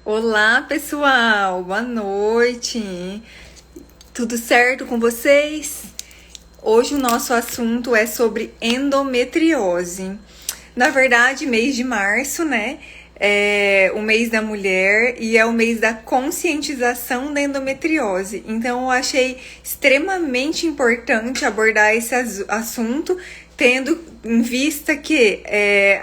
Olá, pessoal. Boa noite. Tudo certo com vocês? Hoje o nosso assunto é sobre endometriose. Na verdade, mês de março, né? É o mês da mulher e é o mês da conscientização da endometriose. Então, eu achei extremamente importante abordar esse assunto, tendo em vista que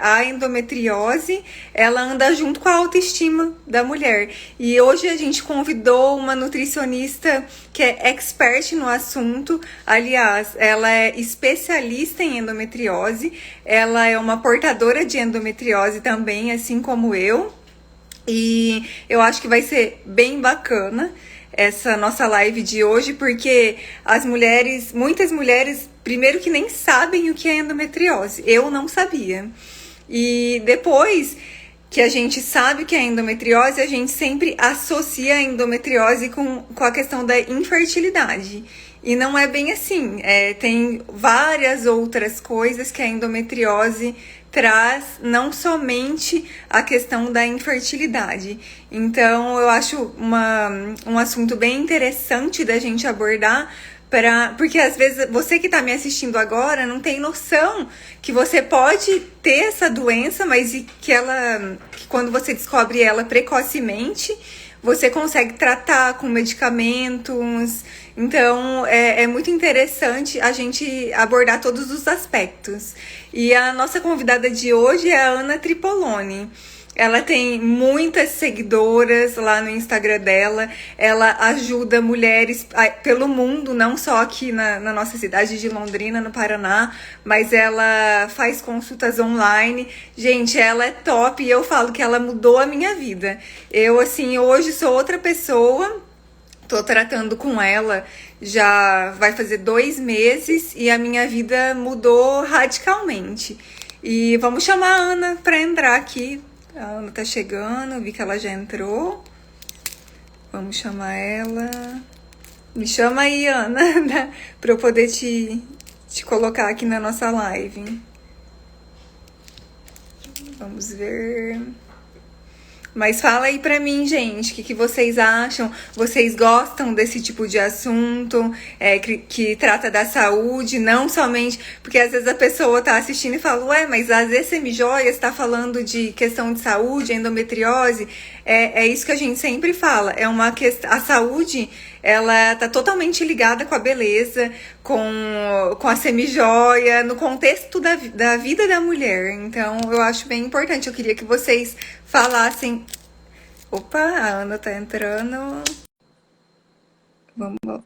a endometriose ela anda junto com a autoestima da mulher. E hoje a gente convidou uma nutricionista que é expert no assunto. Aliás, ela é especialista em endometriose, ela é uma portadora de endometriose também, assim como eu. E eu acho que vai ser bem bacana essa nossa live de hoje, porque muitas mulheres, primeiro que nem sabem o que é endometriose. Eu não sabia. E depois que a gente sabe o que é endometriose, a gente sempre associa a endometriose com a questão da infertilidade. E não é bem assim. Tem várias outras coisas que a endometriose traz, não somente a questão da infertilidade. Então, eu acho um assunto bem interessante da gente abordar, porque às vezes você que está me assistindo agora não tem noção que você pode ter essa doença, mas que quando você descobre ela precocemente, você consegue tratar com medicamentos. Então, é muito interessante a gente abordar todos os aspectos. E a nossa convidada de hoje é a Ana Tripoloni. Ela tem muitas seguidoras lá no Instagram dela. Ela ajuda mulheres pelo mundo, não só aqui na nossa cidade de Londrina, no Paraná, mas ela faz consultas online. Gente, ela é top e eu falo que ela mudou a minha vida. Eu, assim, hoje sou outra pessoa. Tô tratando com ela já vai fazer 2 meses e a minha vida mudou radicalmente. E vamos chamar a Ana para entrar aqui. A Ana tá chegando, vi que ela já entrou. Vamos chamar ela. Me chama aí, Ana, para eu poder te colocar aqui na nossa live. Vamos ver. Mas fala aí pra mim, gente, o que vocês acham? Vocês gostam desse tipo de assunto que trata da saúde, não somente... Porque às vezes a pessoa tá assistindo e fala, ué, mas às vezes Semijoias tá falando de questão de saúde, endometriose. É isso que a gente sempre fala. A saúde, ela tá totalmente ligada com a beleza, com a semijoia, no contexto da vida da mulher. Então, eu acho bem importante. Eu queria que vocês falassem... Opa, a Ana tá entrando. Vamos...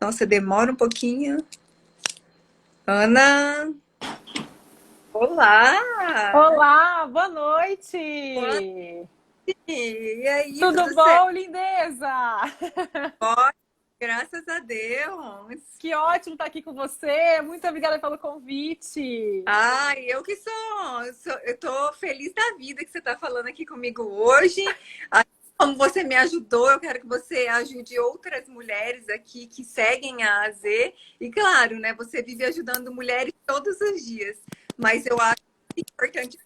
Nossa, demora um pouquinho. Ana! Olá! Olá, boa Boa noite! noite! E aí, Tudo tudo certo? bom, lindeza? Graças a Deus! Que ótimo estar aqui com você. Muito obrigada pelo convite. Ai, eu que eu tô feliz da vida que você tá falando aqui comigo hoje. Assim como você me ajudou, eu quero que você ajude outras mulheres aqui que seguem a AZ. E claro, né, você vive ajudando mulheres todos os dias. Mas eu acho importante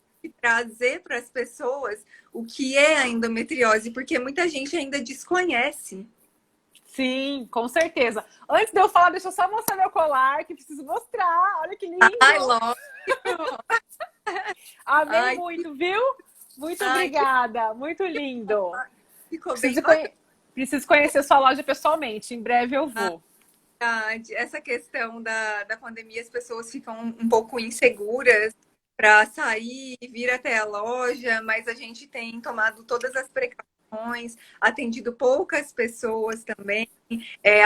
trazer para as pessoas o que é a endometriose, porque muita gente ainda desconhece. Sim, com certeza. Antes de eu falar, deixa eu só mostrar meu colar, que preciso mostrar. Olha que Ai, lindo! lógico! Amei Ai, muito, viu? Muito ai, que obrigada. Muito lindo. ficou bem Preciso, bacana. preciso conhecer sua loja pessoalmente. Em breve eu vou. Verdade. Essa questão da pandemia, as pessoas ficam um pouco inseguras para sair, vir até a loja, mas a gente tem tomado todas as precauções, atendido poucas pessoas também,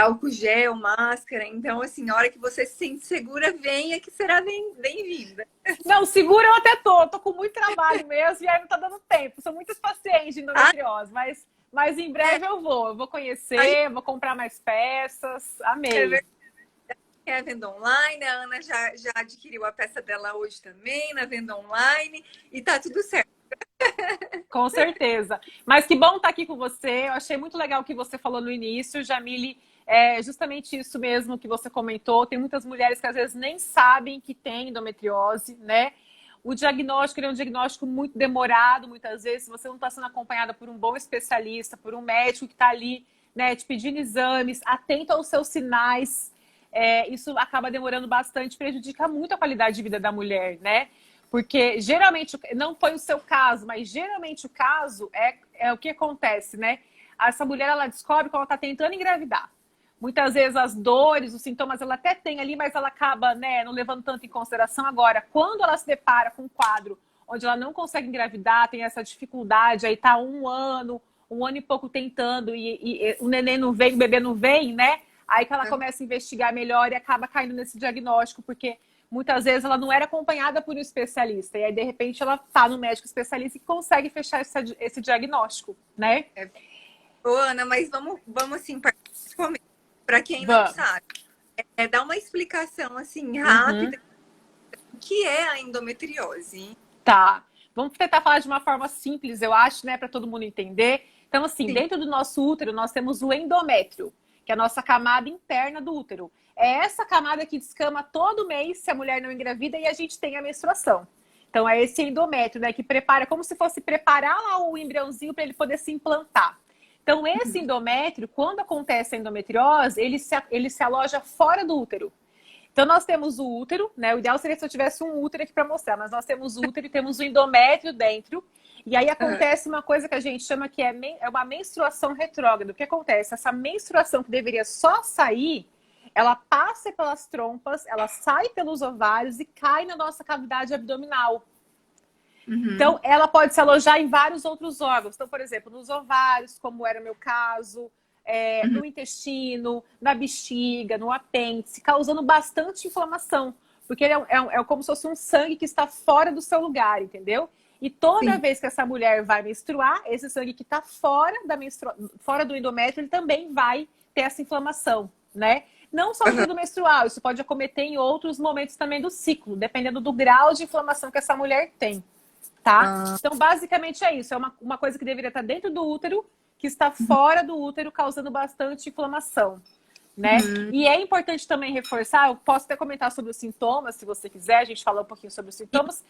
álcool gel, máscara. Então, assim, na hora que você se sente segura, venha que será bem-vinda. Não, segura eu até tô com muito trabalho mesmo e aí não tá dando tempo. São muitos pacientes de Ah, endometriose, mas em breve eu vou aí conhecer, vou comprar mais peças. é Amei. verdade, é a venda online, a Ana já adquiriu a peça dela hoje também, na venda online, e tá tudo certo. Com certeza. Mas que bom estar aqui com você. Eu achei muito legal o que você falou no início, Jamile. É justamente isso mesmo que você comentou. Tem muitas mulheres que às vezes nem sabem que tem endometriose, né? O diagnóstico ele é um diagnóstico muito demorado, muitas vezes, se você não está sendo acompanhada por um bom especialista, por um médico que está ali, né, te pedindo exames, atento aos seus sinais, isso acaba demorando bastante, prejudica muito a qualidade de vida da mulher, né? Porque geralmente, não foi o seu caso, mas geralmente o caso é o que acontece, né? Essa mulher, ela descobre que ela está tentando engravidar. Muitas vezes as dores, os sintomas, ela até tem ali, mas ela acaba, né, não levando tanto em consideração. Agora, quando ela se depara com um quadro onde ela não consegue engravidar, tem essa dificuldade, aí tá um ano e pouco tentando, e o neném não vem, o bebê não vem, né? Aí que ela começa a investigar melhor e acaba caindo nesse diagnóstico, porque muitas vezes ela não era acompanhada por um especialista. E aí, de repente, ela tá no médico especialista e consegue fechar esse diagnóstico, né? Ô, Ana, mas vamos assim, para quem não sabe, dar uma explicação assim rápida o que é a endometriose. Tá. Vamos tentar falar de uma forma simples, eu acho, né, para todo mundo entender. Então, assim, dentro do nosso útero, nós temos o endométrio, que é a nossa camada interna do útero. É essa camada que descama todo mês se a mulher não engravida e a gente tem a menstruação. Então, é esse endométrio, né, que prepara, como se fosse preparar lá o embriãozinho para ele poder se implantar. Então, esse endométrio, quando acontece a endometriose, ele se aloja fora do útero. Então, nós temos o útero, né? O ideal seria se eu tivesse um útero aqui para mostrar, mas nós temos o útero e temos o endométrio dentro. E aí acontece uma coisa que a gente chama que é uma menstruação retrógrada. O que acontece? Essa menstruação que deveria só sair, ela passa pelas trompas, ela sai pelos ovários e cai na nossa cavidade abdominal. Então, ela pode se alojar em vários outros órgãos. Então, por exemplo, nos ovários, como era o meu caso, no intestino, na bexiga, no apêndice, causando bastante inflamação. Porque ele é como se fosse um sangue que está fora do seu lugar, entendeu? E toda vez que essa mulher vai menstruar, esse sangue que está fora do endométrio, ele também vai ter essa inflamação, né? Não só no período menstrual, isso pode acometer em outros momentos também do ciclo, dependendo do grau de inflamação que essa mulher tem. Tá? Então, basicamente é isso. É uma coisa que deveria estar dentro do útero, que está fora do útero, causando bastante inflamação, né? E é importante também reforçar, eu posso até comentar sobre os sintomas, se você quiser, a gente fala um pouquinho sobre os sintomas,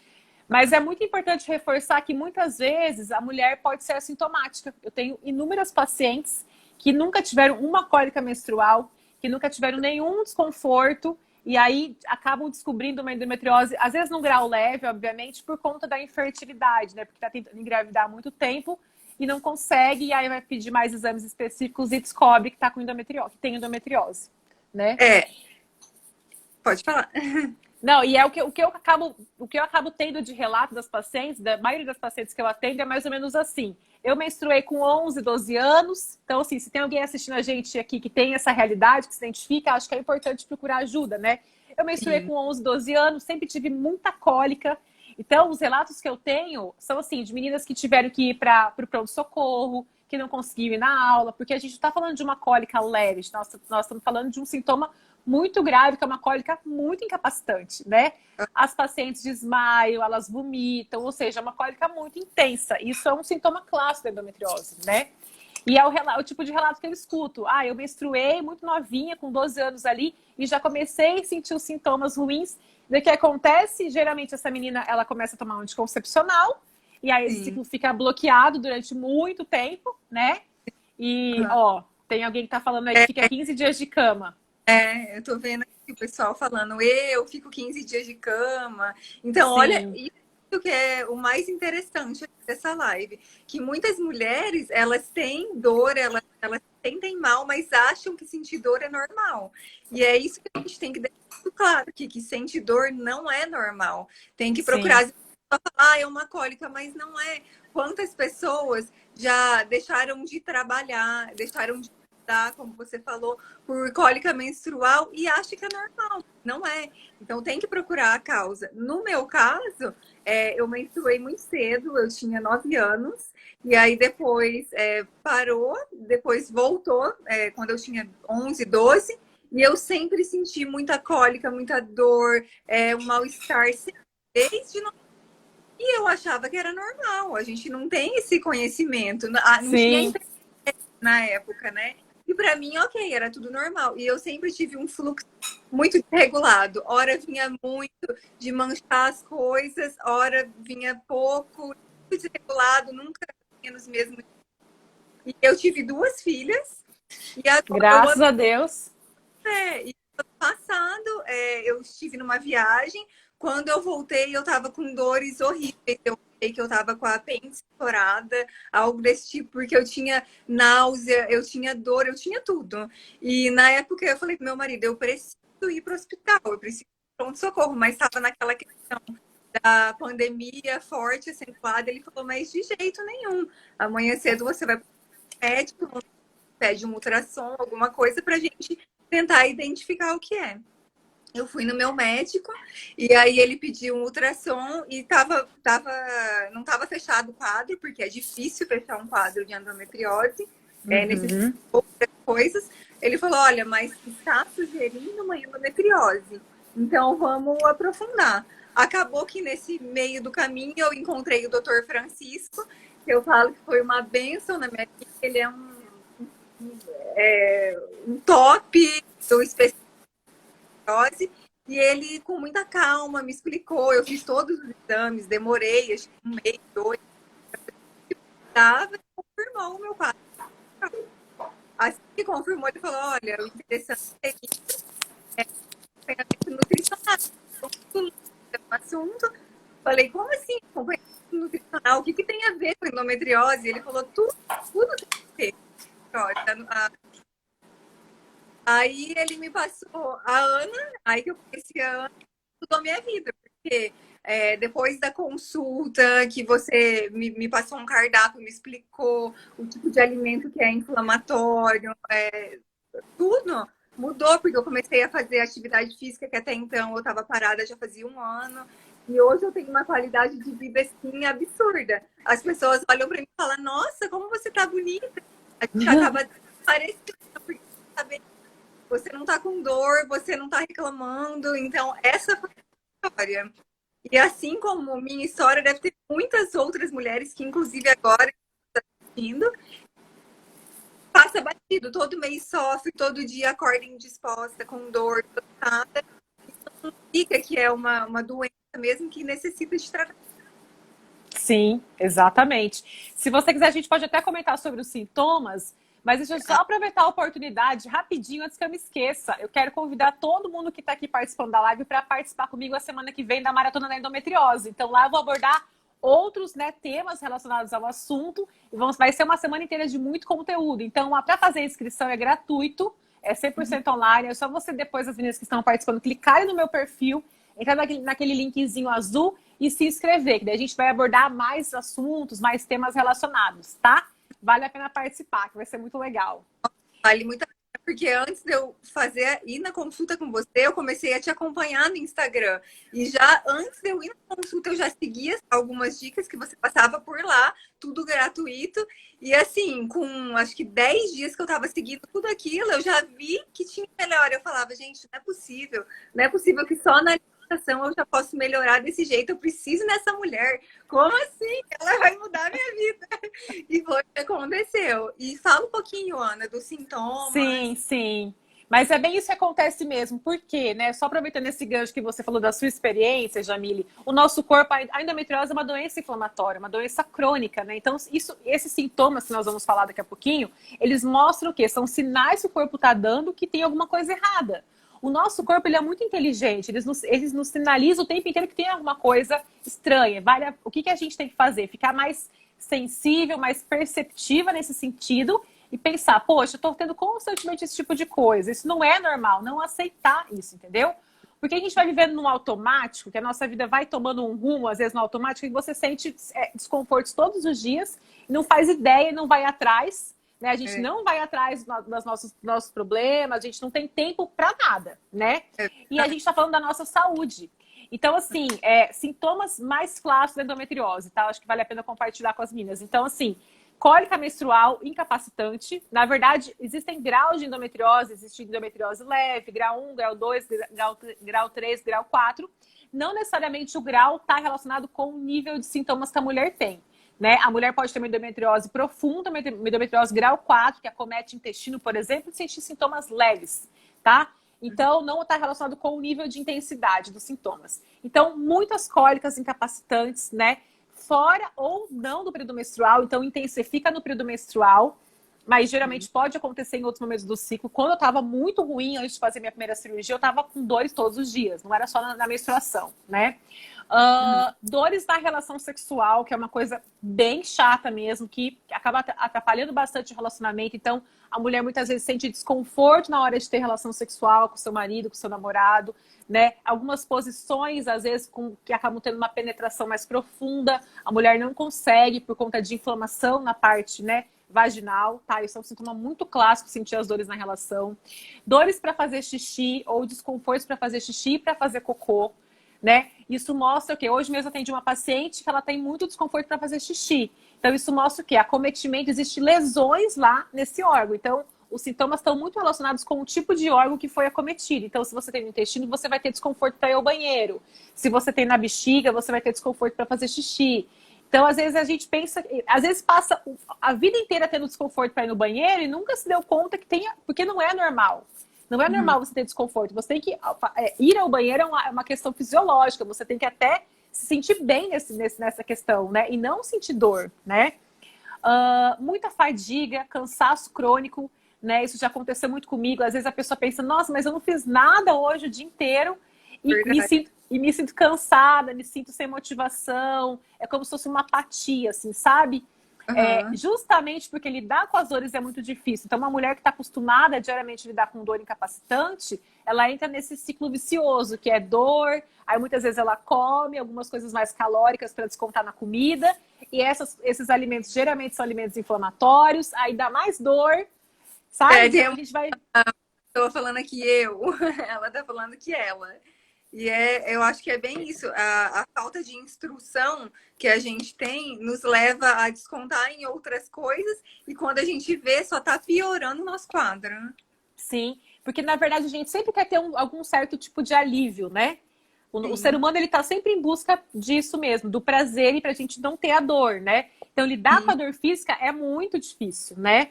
mas é muito importante reforçar que muitas vezes a mulher pode ser assintomática. Eu tenho inúmeras pacientes que nunca tiveram uma cólica menstrual, que nunca tiveram nenhum desconforto, e aí acabam descobrindo uma endometriose, às vezes num grau leve, obviamente, por conta da infertilidade, né? Porque está tentando engravidar há muito tempo e não consegue, e aí vai pedir mais exames específicos e descobre que tá com endometriose, que tem endometriose, né? Pode falar. Não, e é o que eu acabo tendo de relato das pacientes, da maioria das pacientes que eu atendo, é mais ou menos assim. Eu menstruei com 11, 12 anos. Então, assim, se tem alguém assistindo a gente aqui que tem essa realidade, que se identifica, acho que é importante procurar ajuda, né? Eu menstruei com 11, 12 anos, sempre tive muita cólica. Então, os relatos que eu tenho são, assim, de meninas que tiveram que ir para o pronto-socorro, que não conseguiam ir na aula, porque a gente não está falando de uma cólica leve, nós estamos falando de um sintoma muito grave, que é uma cólica muito incapacitante, né? As pacientes desmaiam, elas vomitam, ou seja, é uma cólica muito intensa. Isso é um sintoma clássico da endometriose, né? E é o tipo de relato que eu escuto. Ah, eu menstruei muito novinha, com 12 anos ali, e já comecei a sentir os sintomas ruins. O que acontece? Geralmente essa menina, ela começa a tomar um anticoncepcional, e aí esse ciclo fica bloqueado durante muito tempo, né? E, ó, tem alguém que tá falando aí que fica 15 dias de cama. Eu tô vendo aqui o pessoal falando, eu fico 15 dias de cama. Então, Sim. olha, isso que é o mais interessante dessa live. Que muitas mulheres, elas têm dor, elas sentem mal, mas acham que sentir dor é normal. E é isso que a gente tem que deixar muito claro, que sentir dor não é normal. Tem que procurar falar, é uma cólica, mas não é. Quantas pessoas já deixaram de trabalhar, deixaram de estudar, como você falou, por cólica menstrual e acha que é normal. Não é. Então tem que procurar a causa. No meu caso, eu menstruei muito cedo, eu tinha 9 anos, e aí depois parou, depois voltou, quando eu tinha 11, 12, e eu sempre senti muita cólica, muita dor, um mal-estar, desde e eu achava que era normal. A gente não tem esse conhecimento. Não tinha internet na época, né? E pra mim, ok, era tudo normal. E eu sempre tive um fluxo muito desregulado. Hora vinha muito de manchar as coisas, hora vinha pouco, muito desregulado, nunca vinha nos mesmos. E eu tive duas filhas. E agora, Graças a Deus. e ano passado, eu estive numa viagem. Quando eu voltei, eu tava com dores horríveis. Eu falei que eu tava com a apêndice estourada, algo desse tipo, porque eu tinha náusea, eu tinha dor, eu tinha tudo. E na época eu falei pro meu marido, eu preciso ir pro hospital, eu preciso ir pro pronto-socorro, mas estava naquela questão da pandemia forte, acentuada. Ele falou, mas de jeito nenhum. Amanhã cedo você vai pro médico, pede um ultrassom, alguma coisa pra gente tentar identificar o que é. Eu fui no meu médico e aí ele pediu um ultrassom e não estava fechado o quadro, porque é difícil fechar um quadro de endometriose, necessita de outras coisas. Ele falou, olha, mas está sugerindo uma endometriose, então vamos aprofundar. Acabou que nesse meio do caminho eu encontrei o Dr. Francisco, que eu falo que foi uma bênção na minha vida. Ele é um top do especialista e ele, com muita calma, me explicou. Eu fiz todos os exames, demorei, acho que um mês, dois, e confirmou o meu quadro. Assim que confirmou, ele falou: olha, o interessante é que acompanhamento nutricional. É um assunto. Falei: como assim, acompanhamento nutricional? O que tem a ver com endometriose? Ele falou: tudo tem a ver. Aí ele me passou a Ana, aí que eu conheci a Ana, mudou minha vida, porque depois da consulta que você me passou um cardápio, me explicou o tipo de alimento que é inflamatório, tudo mudou, porque eu comecei a fazer atividade física, que até então eu estava parada já fazia um ano, e hoje eu tenho uma qualidade de vida assim absurda. As pessoas olham para mim e falam: nossa, como você tá bonita! A gente acaba parecendo, porque você não tá com dor, você não tá reclamando. Então, essa foi a história. E assim como minha história, deve ter muitas outras mulheres que, inclusive agora, estão assistindo, passa batido. Todo mês sofre, todo dia acorda indisposta, com dor, cansada. Não fica que é uma doença mesmo que necessita de tratamento. Sim, exatamente. Se você quiser, a gente pode até comentar sobre os sintomas, mas deixa eu só aproveitar a oportunidade rapidinho antes que eu me esqueça. Eu quero convidar todo mundo que está aqui participando da live para participar comigo a semana que vem da Maratona da Endometriose. Então lá eu vou abordar outros, né, temas relacionados ao assunto e vai ser uma semana inteira de muito conteúdo. Então, para fazer a inscrição é gratuito, é 100% online, é só você depois, as meninas que estão participando, clicarem no meu perfil, entrar naquele linkzinho azul e se inscrever, que daí a gente vai abordar mais assuntos, mais temas relacionados, tá? Vale a pena participar, que vai ser muito legal. Vale muito a pena, porque antes de eu ir na consulta com você, eu comecei a te acompanhar no Instagram. E já antes de eu ir na consulta, eu já seguia algumas dicas que você passava por lá, tudo gratuito. E assim, com acho que 10 dias que eu tava seguindo tudo aquilo, eu já vi que tinha melhor. Eu falava, gente, não é possível que só na alimentação eu já posso melhorar desse jeito. Eu preciso nessa mulher. Como assim? Ela vai mudar a minha vida. E foi o que aconteceu. E fala um pouquinho, Ana, dos sintomas. Sim, sim. Mas é bem isso que acontece mesmo. Por quê, né? Só aproveitando esse gancho que você falou da sua experiência, Jamile, o nosso corpo, a endometriose é uma doença inflamatória, uma doença crônica, né? Então, esses sintomas que nós vamos falar daqui a pouquinho, eles mostram o quê? São sinais que o corpo está dando que tem alguma coisa errada. O nosso corpo, ele é muito inteligente, eles nos sinalizam o tempo inteiro que tem alguma coisa estranha. O que a gente tem que fazer? Ficar mais sensível, mais perceptiva nesse sentido e pensar, poxa, eu tô tendo constantemente esse tipo de coisa. Isso não é normal, não aceitar isso, entendeu? Porque a gente vai vivendo num automático, que a nossa vida vai tomando um rumo, às vezes no automático, e você sente desconfortos todos os dias, não faz ideia, não vai atrás, né? A gente não vai atrás dos nossos problemas, a gente não tem tempo para nada, né? E a gente tá falando da nossa saúde. Então, assim, sintomas mais clássicos da endometriose, tá? Acho que vale a pena compartilhar com as meninas. Então, assim, cólica menstrual incapacitante. Na verdade, existem graus de endometriose. Existe endometriose leve, grau 1, grau 2, grau 3, grau 4. Não necessariamente o grau está relacionado com o nível de sintomas que a mulher tem. né? A mulher pode ter uma endometriose profunda, uma endometriose grau 4, que acomete o intestino, por exemplo, e sentir sintomas leves, tá? Então, não está relacionado com o nível de intensidade dos sintomas. Então, muitas cólicas incapacitantes, né? Fora ou não do período menstrual, então intensifica no período menstrual, mas geralmente pode acontecer em outros momentos do ciclo. Quando eu estava muito ruim, antes de fazer minha primeira cirurgia, eu estava com dores todos os dias, não era só na menstruação, né? Dores na relação sexual, que é uma coisa bem chata mesmo, que acaba atrapalhando bastante o relacionamento. Então, a mulher muitas vezes sente desconforto na hora de ter relação sexual com seu marido, com seu namorado, né? Algumas posições, às vezes, que acabam tendo uma penetração mais profunda, a mulher não consegue por conta de inflamação na parte, né, vaginal, tá? Isso é um sintoma muito clássico, sentir as dores na relação. Dores para fazer xixi ou desconfortos para fazer xixi e para fazer cocô, né? Isso mostra o quê? Hoje mesmo eu atendi uma paciente que ela tem muito desconforto para fazer xixi. Então isso mostra o quê? Acometimento, existe lesões lá nesse órgão. Então os sintomas estão muito relacionados com o tipo de órgão que foi acometido. Então se você tem no intestino, você vai ter desconforto para ir ao banheiro. Se você tem na bexiga, você vai ter desconforto para fazer xixi. Então, às vezes, a gente pensa... Às vezes, passa a vida inteira tendo desconforto para ir no banheiro e nunca se deu conta que tenha... Porque não é normal. Não é normal você ter desconforto. Você tem que... ir ao banheiro é uma questão fisiológica. Você tem que até se sentir bem nessa questão, né? E não sentir dor, né? Muita fadiga, cansaço crônico, né? Isso já aconteceu muito comigo. Às vezes, a pessoa pensa, nossa, mas eu não fiz nada hoje o dia inteiro. E me sinto cansada, me sinto sem motivação. É como se fosse uma apatia, assim, sabe? Justamente porque lidar com as dores é muito difícil. Então, uma mulher que está acostumada a diariamente lidar com dor incapacitante, ela entra nesse ciclo vicioso, que é dor. Aí, muitas vezes, ela come algumas coisas mais calóricas para descontar na comida. E esses alimentos, geralmente, são alimentos inflamatórios. Aí, dá mais dor, sabe? Então, a gente vai... Tô falando aqui ela tá falando que ela... E eu acho que é bem isso, a falta de instrução que a gente tem nos leva a descontar em outras coisas e quando a gente vê, só tá piorando o nosso quadro. Sim, porque na verdade a gente sempre quer ter algum certo tipo de alívio, né? O ser humano, ele tá sempre em busca disso mesmo, do prazer e pra gente não ter a dor, né? Então lidar com a dor física é muito difícil, né?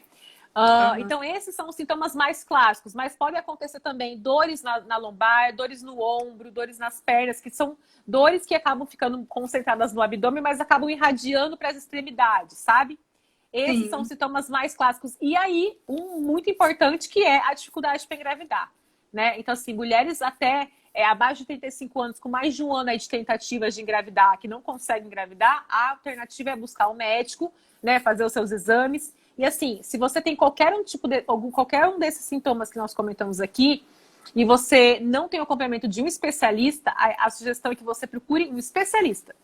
Então, esses são os sintomas mais clássicos, mas pode acontecer também dores na lombar, dores no ombro, dores nas pernas, que são dores que acabam ficando concentradas no abdômen, mas acabam irradiando para as extremidades, sabe? Esses são os sintomas mais clássicos. E aí, um muito importante que é a dificuldade para engravidar, né? Então, assim, mulheres até abaixo de 35 anos, com mais de um ano aí de tentativas de engravidar, que não conseguem engravidar, a alternativa é buscar um médico, né? Fazer os seus exames. E assim, se você tem qualquer um desses sintomas que nós comentamos aqui, e você não tem o acompanhamento de um especialista, a sugestão é que você procure um especialista.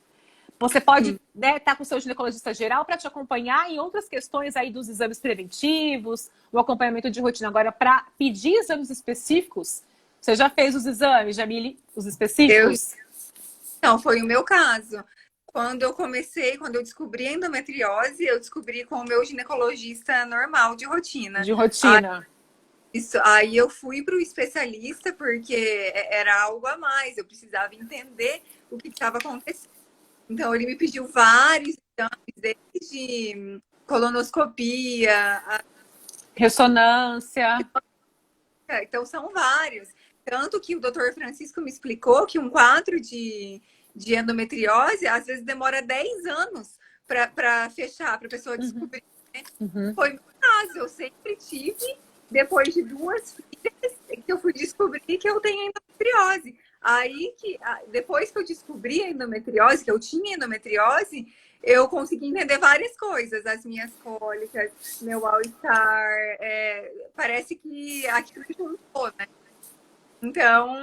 Você pode estar com o seu ginecologista geral para te acompanhar em outras questões aí dos exames preventivos, o acompanhamento de rotina. Agora, para pedir exames específicos, você já fez os exames, Jamile, os específicos? Não, foi o meu caso. Quando eu descobri a endometriose, eu descobri com o meu ginecologista normal, de rotina. De rotina. Aí eu fui para o especialista porque era algo a mais, eu precisava entender o que estava acontecendo. Então ele me pediu vários exames, desde colonoscopia, ressonância. Então são vários. Tanto que o doutor Francisco me explicou que um quadro de endometriose, às vezes demora 10 anos para fechar, para a pessoa descobrir. Foi o meu caso, eu sempre tive, depois de 2 filhas, que eu fui descobrir que eu tenho endometriose. Aí, depois que eu descobri a endometriose, que eu tinha endometriose, eu consegui entender várias coisas, as minhas cólicas, meu mal-estar, parece que aquilo juntou, né? Então,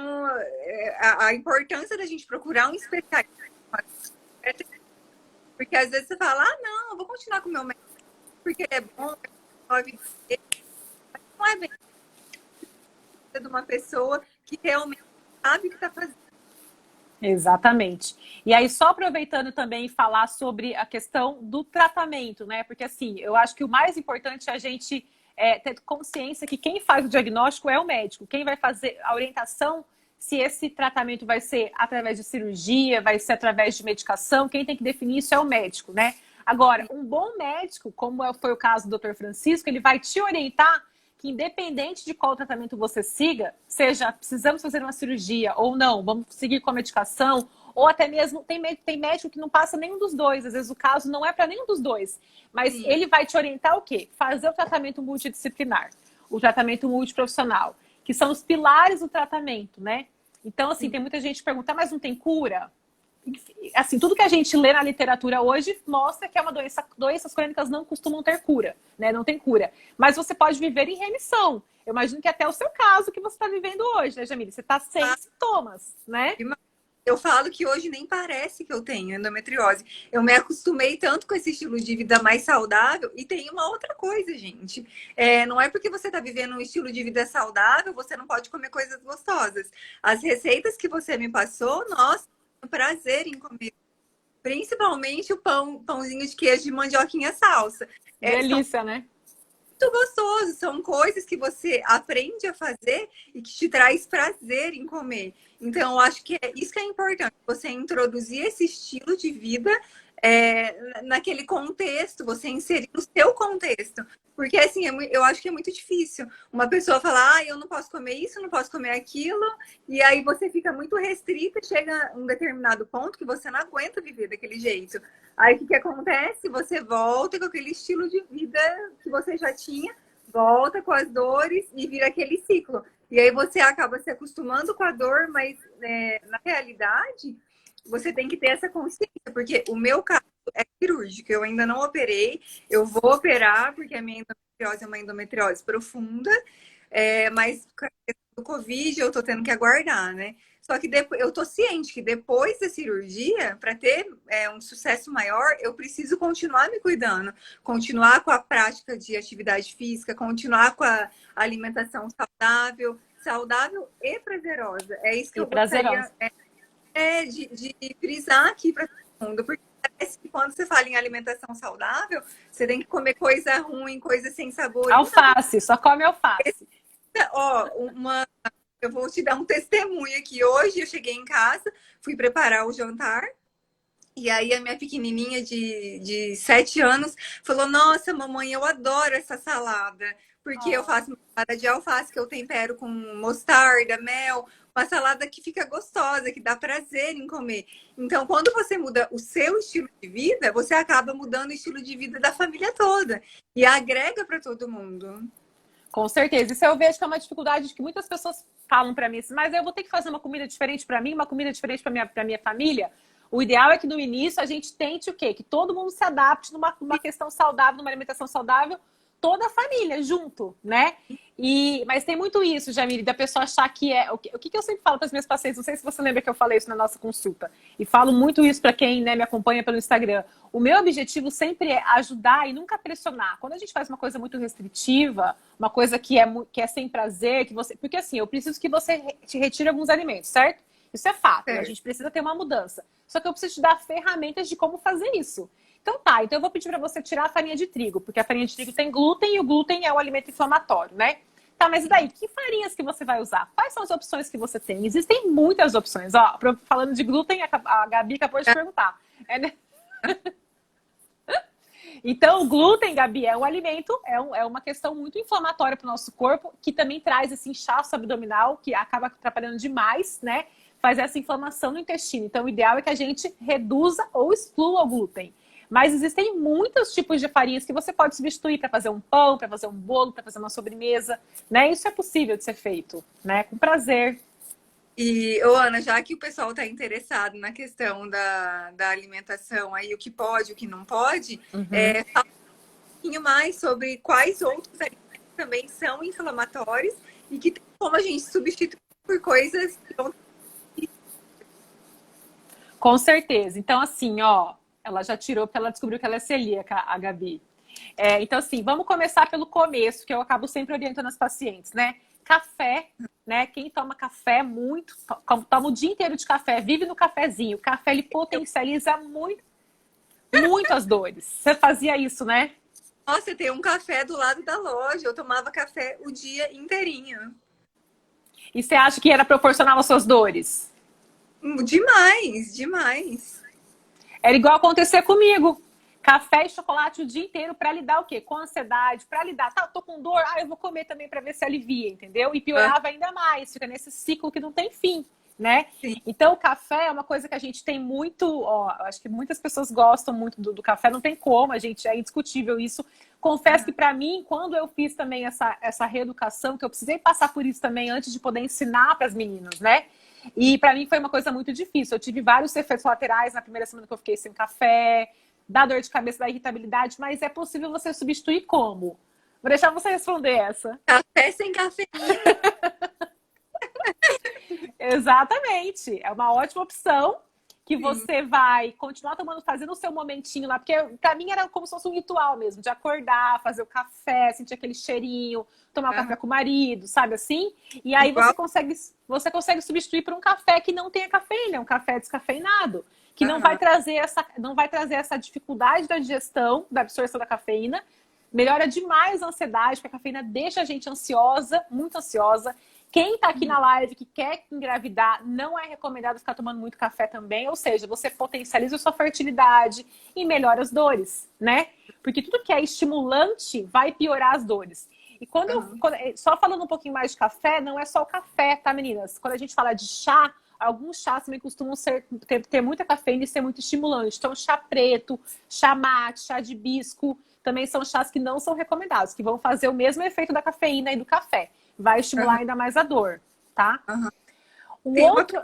a importância da gente procurar um especialista, porque às vezes você fala, não, eu vou continuar com o meu médico, porque ele é bom, mas não é bem de uma pessoa que realmente sabe o que está fazendo. Exatamente. E aí, só aproveitando também falar sobre a questão do tratamento, né? Porque assim, eu acho que o mais importante é a gente ter consciência que quem faz o diagnóstico é o médico. Quem vai fazer a orientação, se esse tratamento vai ser através de cirurgia, vai ser através de medicação, quem tem que definir isso é o médico, né? Agora, um bom médico, como foi o caso do Dr. Francisco, ele vai te orientar que independente de qual tratamento você siga, seja precisamos fazer uma cirurgia ou não, vamos seguir com a medicação, ou até mesmo tem médico que não passa nenhum dos dois, às vezes o caso não é para nenhum dos dois, mas Sim. ele vai te orientar o quê? Fazer o tratamento multidisciplinar, o tratamento multiprofissional, que são os pilares do tratamento, né? Então, assim, tem muita gente que pergunta, mas não tem cura? Assim, tudo que a gente lê na literatura hoje mostra que é uma doença, doenças crônicas não costumam ter cura, né? Não tem cura. Mas você pode viver em remissão. Eu imagino que até o seu caso que você está vivendo hoje, né, Jamile? Você está sem sintomas, né? Eu falo que hoje nem parece que eu tenho endometriose. Eu me acostumei tanto com esse estilo de vida mais saudável. E tem uma outra coisa, gente. Não é porque você está vivendo um estilo de vida saudável, você não pode comer coisas gostosas. As receitas que você me passou, nossa, um prazer em comer. Principalmente o pãozinho de queijo de mandioquinha salsa. Delícia, né? Muito gostoso. São coisas que você aprende a fazer e que te traz prazer em comer. Então, eu acho que isso que é importante. Você introduzir esse estilo de vida naquele contexto, você inserir no seu contexto. Porque, assim, eu acho que é muito difícil uma pessoa falar, eu não posso comer isso, não posso comer aquilo, e aí você fica muito restrita, chega a um determinado ponto que você não aguenta viver daquele jeito. Aí, o que acontece? Você volta com aquele estilo de vida que você já tinha, volta com as dores e vira aquele ciclo. E aí você acaba se acostumando com a dor, mas na realidade você tem que ter essa consciência, porque o meu caso é cirúrgico, eu ainda não operei, eu vou operar, porque a minha endometriose é uma endometriose profunda, mas com a questão do Covid eu tô tendo que aguardar, né? Só que depois, eu tô ciente que depois da cirurgia, para ter um sucesso maior, eu preciso continuar me cuidando, continuar com a prática de atividade física, continuar com a alimentação saudável e prazerosa. É isso que eu gostaria de frisar aqui para todo mundo, porque parece que quando você fala em alimentação saudável, você tem que comer coisa ruim, coisa sem sabor. Alface, só come alface. Ó, eu vou te dar um testemunho aqui. Hoje eu cheguei em casa, fui preparar o jantar. E aí a minha pequenininha de 7 anos falou, nossa, mamãe, eu adoro essa salada. Porque eu faço uma salada de alface que eu tempero com mostarda, mel. Uma salada que fica gostosa, que dá prazer em comer. Então, quando você muda o seu estilo de vida, você acaba mudando o estilo de vida da família toda. E agrega para todo mundo. Com certeza. Isso eu vejo que é uma dificuldade que muitas pessoas falam para mim assim, mas eu vou ter que fazer uma comida diferente para mim, uma comida diferente para minha família. O ideal é que no início a gente tente o quê? Que todo mundo se adapte numa questão saudável, numa alimentação saudável, toda a família junto, né? Mas tem muito isso, Jamile, da pessoa achar que o que eu sempre falo para as minhas pacientes, não sei se você lembra que eu falei isso na nossa consulta, e falo muito isso para quem, né, me acompanha pelo Instagram. O meu objetivo sempre é ajudar e nunca pressionar. Quando a gente faz uma coisa muito restritiva, uma coisa que é sem prazer, porque assim, eu preciso que você te retire alguns alimentos, certo? Isso é fato, a gente precisa ter uma mudança. Só que eu preciso te dar ferramentas de como fazer isso. Então eu vou pedir para você tirar a farinha de trigo, porque a farinha de trigo tem glúten e o glúten é um alimento inflamatório, né? Tá, mas e daí? Que farinhas que você vai usar? Quais são as opções que você tem? Existem muitas opções. Ó, falando de glúten, a Gabi acabou de perguntar. Né? Então, o glúten, Gabi, é um alimento, é uma questão muito inflamatória para o nosso corpo, que também traz esse inchaço abdominal, que acaba atrapalhando demais, né? Faz essa inflamação no intestino. Então, o ideal é que a gente reduza ou exclua o glúten. Mas existem muitos tipos de farinhas que você pode substituir para fazer um pão, para fazer um bolo, para fazer uma sobremesa, né? Isso é possível de ser feito, né? Com prazer. E, Ana, já que o pessoal está interessado na questão da alimentação, aí o que pode, o que não pode, fala um pouquinho mais sobre quais outros alimentos também são inflamatórios e que tem como a gente substituir por coisas que não... Com certeza. Então, assim, ó, ela já tirou porque ela descobriu que ela é celíaca, a Gabi. Então, assim, vamos começar pelo começo, que eu acabo sempre orientando as pacientes, né? Café, né? Quem toma café muito, toma o dia inteiro de café, vive no cafezinho. O café, ele potencializa muito, muito as dores. Você fazia isso, né? Nossa, tem um café do lado da loja. Eu tomava café o dia inteirinho. E você acha que era proporcional às suas dores? Demais, demais. Era igual acontecer comigo. Café e chocolate o dia inteiro para lidar o quê? Com ansiedade, para lidar, tá, tô com dor, eu vou comer também para ver se alivia, entendeu? E Ah, piorava ainda mais, fica nesse ciclo que não tem fim, né? sim. Então, o café é uma coisa que a gente tem muito, ó, acho que muitas pessoas gostam muito do café, não tem como, a gente, é indiscutível isso. Confesso que para mim, quando eu fiz também essa reeducação, que eu precisei passar por isso também antes de poder ensinar para as meninas, né? E para mim foi uma coisa muito difícil. Eu tive vários efeitos laterais na primeira semana que eu fiquei sem café, da dor de cabeça, da irritabilidade, mas é possível você substituir como? Vou deixar você responder essa. Café sem cafeína. Exatamente. É uma ótima opção que você vai continuar tomando, fazendo o seu momentinho lá, porque pra mim era como se fosse um ritual mesmo, de acordar, fazer o café, sentir aquele cheirinho, tomar o café com o marido, sabe assim? E aí Igual. você consegue substituir por um café que não tenha cafeína, um café descafeinado, que não vai Aham. trazer essa dificuldade da digestão, da absorção da cafeína. Melhora demais a ansiedade, porque a cafeína deixa a gente ansiosa, muito ansiosa. Quem tá aqui na live que quer engravidar, não é recomendado ficar tomando muito café também, ou seja, você potencializa a sua fertilidade e melhora as dores, né? Porque tudo que é estimulante vai piorar as dores. E só falando um pouquinho mais de café, não é só o café, tá, meninas? Quando a gente fala de chá, alguns chás também costumam ter muita cafeína e ser muito estimulante. Então, chá preto, chá mate, chá de hibisco, também são chás que não são recomendados, que vão fazer o mesmo efeito da cafeína e do café. Vai estimular Aham. ainda mais a dor, tá? Aham. O Tem uma outro...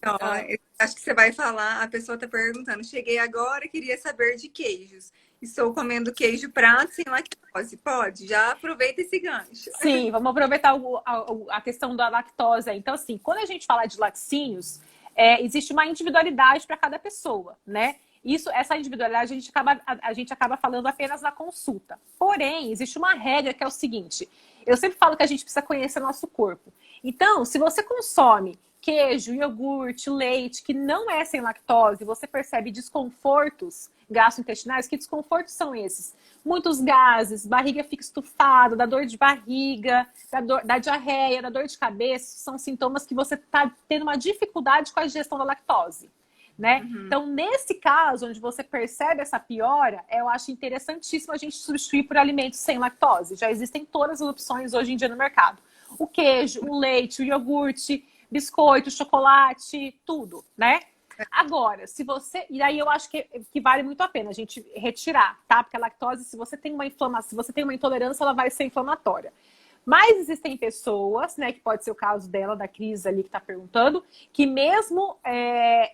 Ó, Ah, eu acho que você vai falar, a pessoa está perguntando, cheguei agora, queria saber de queijos. Estou comendo queijo prato sem lactose. Pode? Já aproveita esse gancho. sim, vamos aproveitar a questão da lactose. Então, assim, quando a gente fala de laticínios, existe uma individualidade para cada pessoa, né? Essa individualidade a gente acaba falando apenas na consulta. Porém, existe uma regra que é o seguinte: eu sempre falo que a gente precisa conhecer nosso corpo. Então, se você consome queijo, iogurte, leite, que não é sem lactose, você percebe desconfortos gastrointestinais, que desconfortos são esses? Muitos gases, barriga fica estufada, dá dor de barriga, da diarreia, da dor de cabeça, são sintomas que você está tendo uma dificuldade com a digestão da lactose, né? Uhum. Então, nesse caso, onde você percebe essa piora, eu acho interessantíssimo a gente substituir por alimentos sem lactose. Já existem todas as opções hoje em dia no mercado. O queijo, o leite, o iogurte, biscoito, chocolate, tudo, né? Agora, se você... E aí eu acho que vale muito a pena a gente retirar, tá? Porque a lactose, se você tem uma inflamação, se você tem uma intolerância, ela vai ser inflamatória. Mas existem pessoas, né, que pode ser o caso dela, da Cris ali que tá perguntando, que mesmo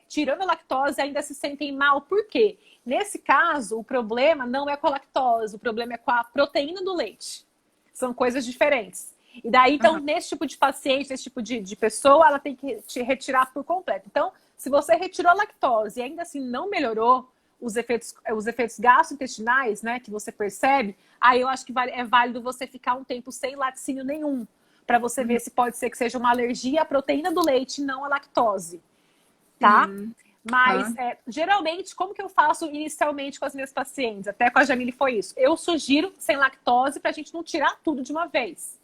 tirando a lactose ainda se sentem mal. Por quê? Nesse caso, o problema não é com a lactose, o problema é com a proteína do leite. São coisas diferentes. E daí, então, Aham. nesse tipo de paciente, nesse tipo de pessoa, ela tem que te retirar por completo. Então, se você retirou a lactose e ainda assim não melhorou os efeitos gastrointestinais, né, que você percebe, aí eu acho que é válido você ficar um tempo sem laticínio nenhum, para você ver se pode ser que seja uma alergia à proteína do leite, não à lactose, tá? Sim. Mas, Aham. geralmente, como que eu faço inicialmente com as minhas pacientes? Até com a Jamile foi isso. Eu sugiro sem lactose para a gente não tirar tudo de uma vez.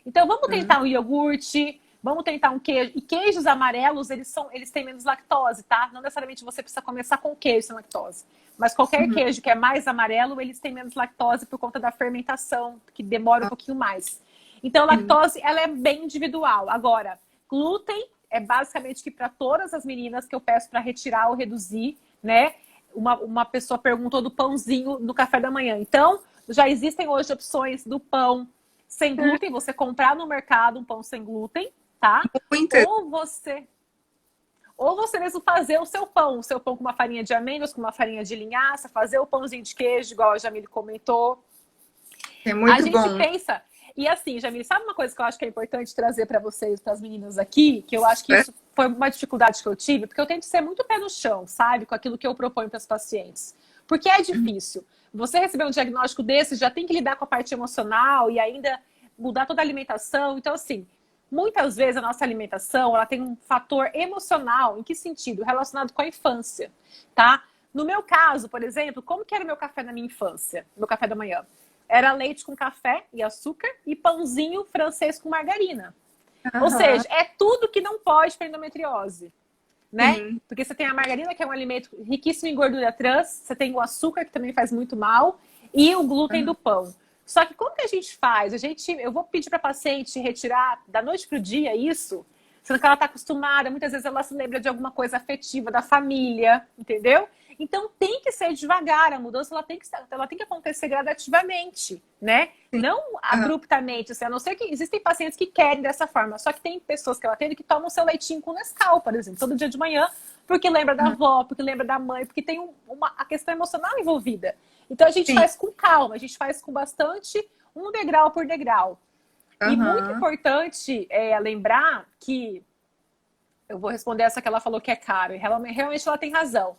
Então, vamos tentar um iogurte, vamos tentar um queijo. E queijos amarelos, eles têm menos lactose, tá? Não necessariamente você precisa começar com queijo sem lactose. Mas qualquer Uhum. queijo que é mais amarelo, eles têm menos lactose por conta da fermentação, que demora um Ah, pouquinho mais. Então, a sim. lactose, ela é bem individual. Agora, glúten é basicamente que para todas as meninas que eu peço para retirar ou reduzir, né? Uma pessoa perguntou do pãozinho no café da manhã. Então, já existem hoje opções do pão sem glúten, você comprar no mercado um pão sem glúten, tá? Muito. Ou você mesmo fazer o seu pão com uma farinha de amêndoas, com uma farinha de linhaça, fazer o pãozinho de queijo, igual a Jamile comentou. É A muito gente bom. pensa, e assim, Jamile, sabe uma coisa que eu acho que é importante trazer para vocês, para as meninas aqui, que eu acho que É? isso foi uma dificuldade que eu tive, porque eu tento ser muito pé no chão, sabe, com aquilo que eu proponho para as pacientes. Porque é difícil. Você receber um diagnóstico desse, já tem que lidar com a parte emocional e ainda mudar toda a alimentação. Então, assim, muitas vezes a nossa alimentação, ela tem um fator emocional. Em que sentido? Relacionado com a infância, tá? No meu caso, por exemplo, como que era o meu café na minha infância? Meu café da manhã? Era leite com café e açúcar e pãozinho francês com margarina. Ou Aham. seja, é tudo que não pode para endometriose, né? Sim. Porque você tem a margarina, que é um alimento riquíssimo em gordura trans, você tem o açúcar, que também faz muito mal, e o glúten do pão. Só que como que a gente faz? Eu vou pedir para a paciente retirar da noite para o dia isso, sendo que ela está acostumada, muitas vezes ela se lembra de alguma coisa afetiva da família, entendeu? Então tem que ser devagar, a mudança ela tem que acontecer gradativamente, né? Não abruptamente, assim, a não ser que existem pacientes que querem dessa forma, só que tem pessoas que ela atende que tomam seu leitinho com Nescau, por exemplo, todo dia de manhã, porque lembra da avó, porque lembra da mãe, porque tem a questão emocional envolvida. Então a gente faz com calma, a gente faz com bastante, um degrau por degrau. E muito importante lembrar que, eu vou responder essa que ela falou que é caro, e realmente ela tem razão.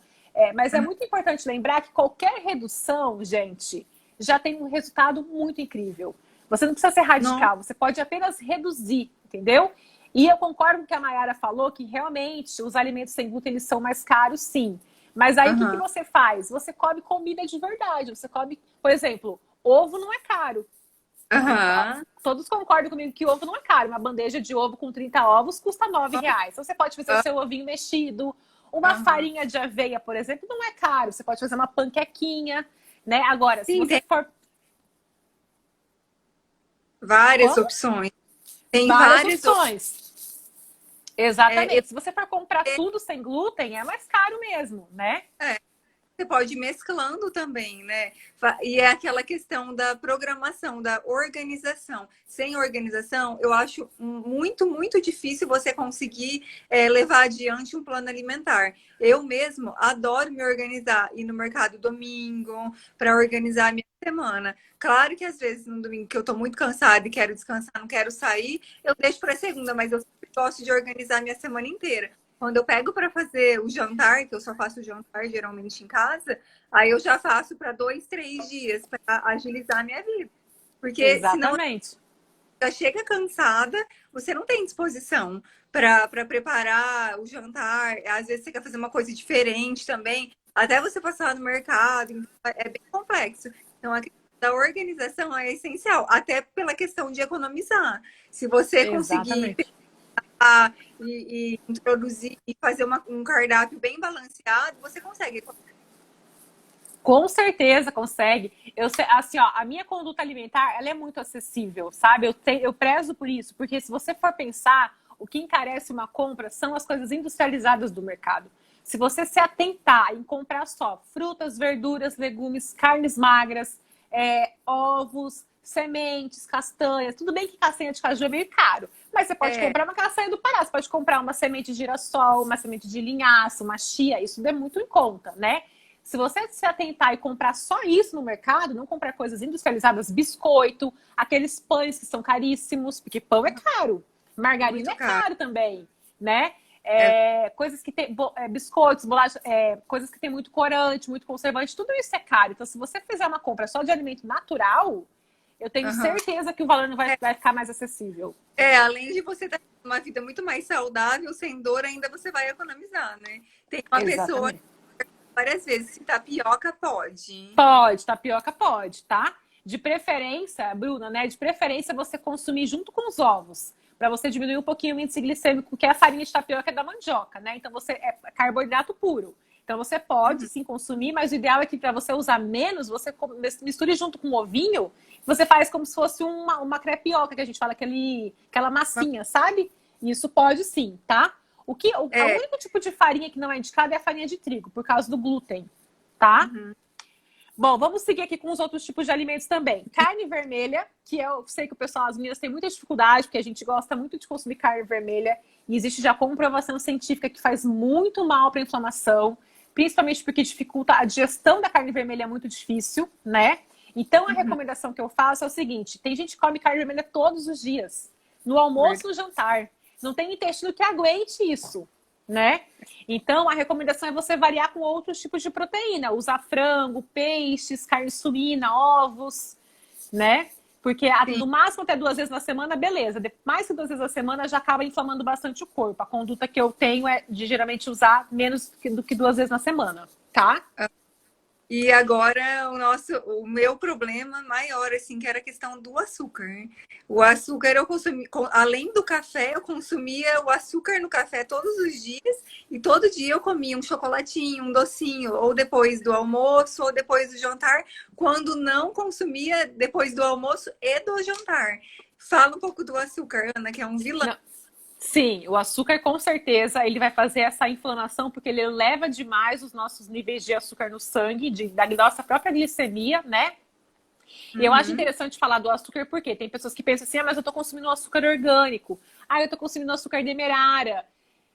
Mas é muito importante lembrar que qualquer redução, gente, já tem um resultado muito incrível. Você não precisa ser radical, você pode apenas reduzir, entendeu? E eu concordo com o que a Mayara falou, que realmente os alimentos sem glúten eles são mais caros, sim. Mas aí o que você faz? Você come comida de verdade. Você come, por exemplo, ovo não é caro. Todos concordam comigo que ovo não é caro. Uma bandeja de ovo com 30 ovos custa R$9. Então você pode fazer o seu ovinho mexido. Uma farinha de aveia, por exemplo, não é caro. Você pode fazer uma panquequinha, né? Agora, se você for... Várias opções. Tem várias opções. Exatamente. Se você for comprar tudo sem glúten, é mais caro mesmo, né? Você pode ir mesclando também, né? E é aquela questão da programação, da organização. Sem organização, eu acho muito, muito difícil você conseguir levar adiante um plano alimentar. Eu mesmo adoro me organizar, ir no mercado domingo, para organizar a minha semana. Claro que às vezes no domingo que eu tô muito cansada e quero descansar, não quero sair, eu deixo para segunda, mas eu sempre gosto de organizar a minha semana inteira. Quando eu pego para fazer o jantar, que eu só faço o jantar geralmente em casa, aí eu já faço para 2, 3 dias para agilizar a minha vida. Porque senão já chega cansada, você não tem disposição para preparar o jantar. Às vezes você quer fazer uma coisa diferente também, até você passar no mercado, então é bem complexo. Então a questão da organização é essencial, até pela questão de economizar. Se você conseguir e introduzir e fazer um cardápio bem balanceado, você consegue. Com certeza consegue. Assim, ó, a minha conduta alimentar, ela é muito acessível, sabe? Eu prezo por isso, porque se você for pensar, o que encarece uma compra são as coisas industrializadas do mercado. Se você se atentar em comprar só frutas, verduras, legumes, carnes magras, ovos, sementes, castanhas, tudo bem que castanha de caju é meio caro, mas você pode comprar uma castanha do Pará, você pode comprar uma semente de girassol, uma semente de linhaça, uma chia, isso é muito em conta, né? Se você se atentar e comprar só isso no mercado, não comprar coisas industrializadas, biscoito, aqueles pães que são caríssimos, porque pão é caro, margarina é caro também, né? Coisas que tem biscoitos, bolachas, coisas que tem muito corante, muito conservante, tudo isso é caro. Então, se você fizer uma compra só de alimento natural, eu tenho certeza que o valor não vai ficar mais acessível. Além de você ter uma vida muito mais saudável, sem dor, ainda você vai economizar, né? Tem uma pessoa várias vezes, se tapioca pode. Pode, tapioca pode, tá? De preferência, Bruna, né? De preferência você consumir junto com os ovos, para você diminuir um pouquinho o índice glicêmico, porque a farinha de tapioca é da mandioca, né? Então você é carboidrato puro. Então você pode sim consumir, mas o ideal é que para você usar menos, você misture junto com o ovinho, você faz como se fosse uma crepioca, que a gente fala, aquela massinha, sabe? Isso pode sim, tá? O único tipo de farinha que não é indicado é a farinha de trigo, por causa do glúten, tá? Bom, vamos seguir aqui com os outros tipos de alimentos também. Carne vermelha, que eu sei que o pessoal, as meninas têm muita dificuldade, porque a gente gosta muito de consumir carne vermelha, e existe já comprovação científica que faz muito mal para a inflamação, principalmente porque dificulta a digestão da carne vermelha, é muito difícil, né? Então, a recomendação que eu faço é o seguinte, tem gente que come carne vermelha todos os dias, no almoço, no jantar. Não tem intestino que aguente isso, né? Então, a recomendação é você variar com outros tipos de proteína. Usar frango, peixes, carne suína, ovos, né? Porque no máximo até 2 vezes na semana, beleza. Mais que 2 vezes na semana já acaba inflamando bastante o corpo. A conduta que eu tenho é de geralmente usar menos do que 2 vezes na semana, tá? E agora o meu problema maior, assim, que era a questão do açúcar, né? O açúcar eu consumi, além do café, eu consumia o açúcar no café todos os dias, e todo dia eu comia um chocolatinho, um docinho, ou depois do almoço, ou depois do jantar, quando não consumia depois do almoço e do jantar. Fala um pouco do açúcar, Ana, que é um vilão. Não, sim, o açúcar com certeza ele vai fazer essa inflamação porque ele eleva demais os nossos níveis de açúcar no sangue, da nossa própria glicemia, né? E eu acho Uhum, interessante falar do açúcar porque tem pessoas que pensam assim, ah, mas eu tô consumindo um açúcar orgânico, ah, eu tô consumindo açúcar demerara.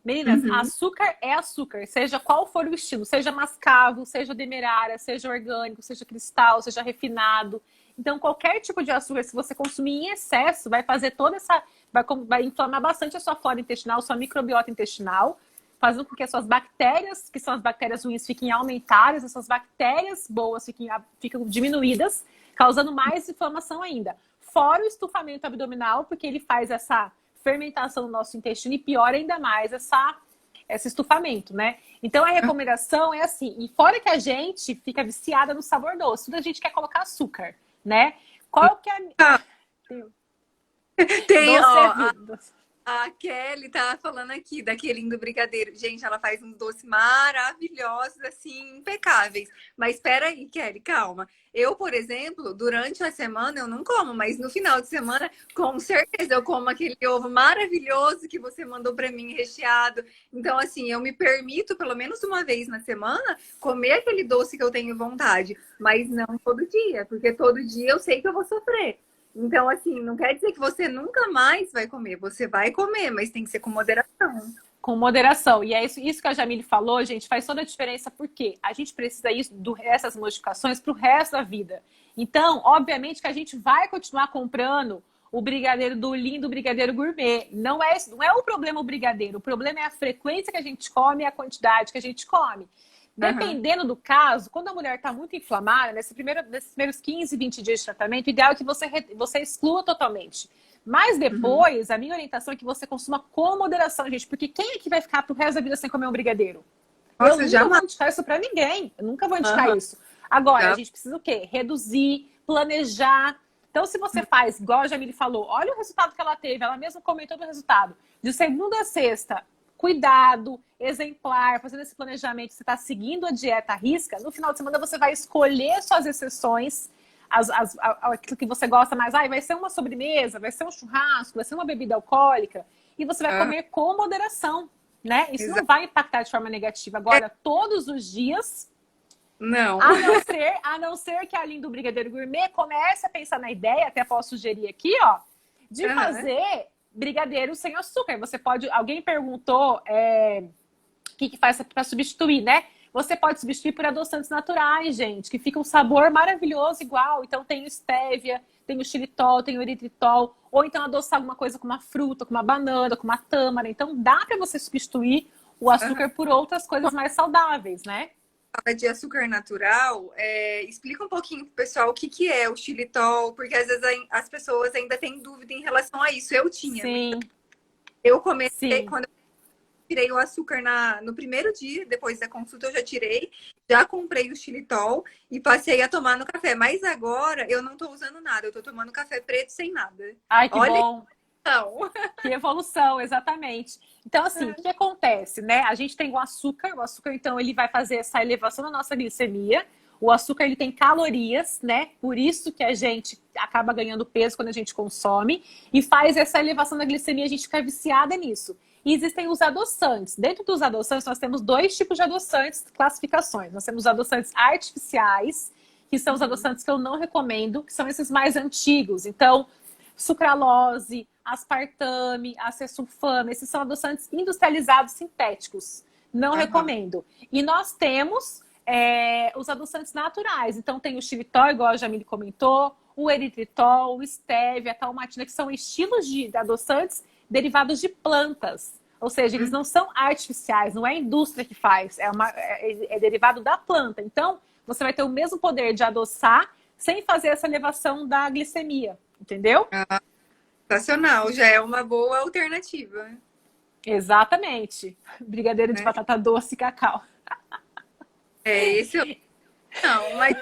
Meninas, uhum. açúcar é açúcar, seja qual for o estilo, seja mascavo, seja demerara, seja orgânico, seja cristal, seja refinado. Então, qualquer tipo de açúcar, se você consumir em excesso, vai fazer toda essa. Vai inflamar bastante a sua flora intestinal, sua microbiota intestinal, fazendo com que as suas bactérias, que são as bactérias ruins, fiquem aumentadas, as suas bactérias boas ficam diminuídas, causando mais inflamação ainda. Fora o estufamento abdominal, porque ele faz essa fermentação no nosso intestino e piora ainda mais esse estufamento, né? Então a recomendação é assim, e fora que a gente fica viciada no sabor doce, tudo a gente quer colocar açúcar, né? Qual que é Ah, tem, doce é ó, vida. a Kelly tá falando aqui daquele do brigadeiro. Gente, ela faz uns doces maravilhosos, assim, impecáveis. Mas espera aí, Kelly, calma. Eu, por exemplo, durante a semana eu não como, mas no final de semana, com certeza, eu como aquele ovo maravilhoso que você mandou para mim, recheado. Então, assim, eu me permito, pelo menos uma vez na semana, comer aquele doce que eu tenho vontade, mas não todo dia, porque todo dia eu sei que eu vou sofrer. Então, assim, não quer dizer que você nunca mais vai comer. Você vai comer, mas tem que ser com moderação. Com moderação. E é isso que a Jamile falou, gente, faz toda a diferença, porque a gente precisa dessas modificações para o resto da vida. Então, obviamente que a gente vai continuar comprando o brigadeiro do lindo brigadeiro gourmet. Não é o problema o brigadeiro, o problema é a frequência que a gente come e a quantidade que a gente come. Aham, Dependendo do caso, quando a mulher está muito inflamada, nesses primeiros 15, 20 dias de tratamento, o ideal é que você exclua totalmente. Mas uhum. depois, a minha orientação é que você consuma com moderação, gente, porque quem é que vai ficar pro resto da vida sem comer um brigadeiro? Eu Nossa, nunca jamais. vou indicar isso para ninguém. Eu nunca vou indicar Aham, isso. Agora, a já. gente precisa o quê? Reduzir, planejar. Então, se você faz, igual a Jamile falou, olha o resultado que ela teve, ela mesma comentou do resultado. De segunda a sexta, cuidado, exemplar, fazendo esse planejamento, você está seguindo a dieta à risca, no final de semana você vai escolher suas exceções, aquilo que você gosta mais. Vai ser uma sobremesa, vai ser um churrasco, vai ser uma bebida alcoólica, e você vai Aham, comer com moderação, né? Isso não exato. vai impactar de forma negativa. Agora, todos os dias, Não. a não ser que a linha do Brigadeiro Gourmet comece a pensar na ideia, até posso sugerir aqui, ó, de Aham, fazer brigadeiro sem açúcar. Você pode. Alguém perguntou o que faz para substituir, né? Você pode substituir por adoçantes naturais, gente, que fica um sabor maravilhoso igual. Então tem o stevia, tem o xilitol, tem o eritritol, ou então adoçar alguma coisa com uma fruta, com uma banana, com uma tâmara. Então dá para você substituir o aham. açúcar por outras coisas mais saudáveis, né? Fala de açúcar natural, explica um pouquinho pro pessoal o que que é o xilitol, porque às vezes as pessoas ainda têm dúvida em relação a isso. Eu tinha. Sim, Eu comecei, sim. quando tirei o açúcar no primeiro dia, depois da consulta eu já tirei, já comprei o xilitol e passei a tomar no café. Mas agora eu não tô usando nada, eu tô tomando café preto sem nada. Ai, que Olha bom. então. Que evolução, exatamente. Então, assim, o que acontece, né? A gente tem o açúcar, então, ele vai fazer essa elevação da nossa glicemia. O açúcar, ele tem calorias, né? Por isso que a gente acaba ganhando peso quando a gente consome e faz essa elevação da glicemia, a gente fica viciada nisso. E existem os adoçantes. Dentro dos adoçantes, nós temos dois tipos de adoçantes, classificações. Nós temos adoçantes artificiais, que são os Uhum. adoçantes que eu não recomendo, que são esses mais antigos. Então, sucralose, aspartame, acesulfame, esses são adoçantes industrializados sintéticos. Não Aham. recomendo. E nós temos os adoçantes naturais. Então tem o xilitol, igual a Jamile comentou, o eritritol, o stevia, a talmatina, que são estilos de adoçantes derivados de plantas. Ou seja, eles Uhum. não são artificiais, não é a indústria que faz, é derivado da planta. Então, você vai ter o mesmo poder de adoçar sem fazer essa elevação da glicemia, entendeu? Ah, sensacional, já é uma boa alternativa, Exatamente. Brigadeiro de né? batata doce e cacau. É, esse Não, mas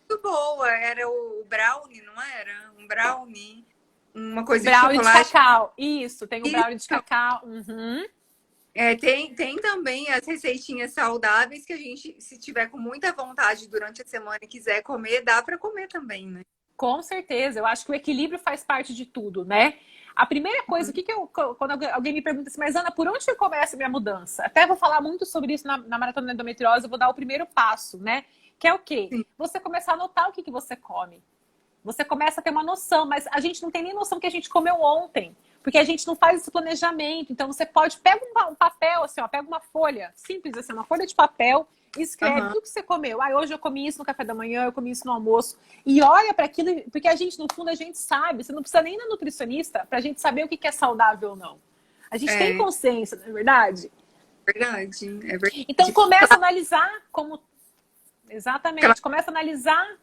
muito boa. Era o brownie, não era? Um brownie, uma coisa de Brownie de chocolate. cacau. Isso, tem o brownie de Isso. cacau. Uhum. Tem também as receitinhas saudáveis que a gente, se tiver com muita vontade durante a semana e quiser comer, dá para comer também, né? Com certeza. Eu acho que o equilíbrio faz parte de tudo, né? A primeira coisa, o que eu, quando alguém me pergunta assim, mas Ana, por onde que começa a minha mudança? Até vou falar muito sobre isso na Maratona da Endometriose, eu vou dar o primeiro passo, né? Que é o quê? Sim. Você começar a notar o que você come. Você começa a ter uma noção, mas a gente não tem nem noção que a gente comeu ontem, porque a gente não faz esse planejamento. Então você pode, pega um papel, assim, ó, pega uma folha, simples assim, uma folha de papel, e escreve Aham. tudo que você comeu. Ah, hoje eu comi isso no café da manhã, eu comi isso no almoço. E olha para aquilo, porque a gente, no fundo, a gente sabe, você não precisa nem ir na nutricionista para a gente saber o que é saudável ou não. A gente tem É consciência, não é verdade? verdade, é Então verdade. começa a analisar como. Exatamente, começa a analisar.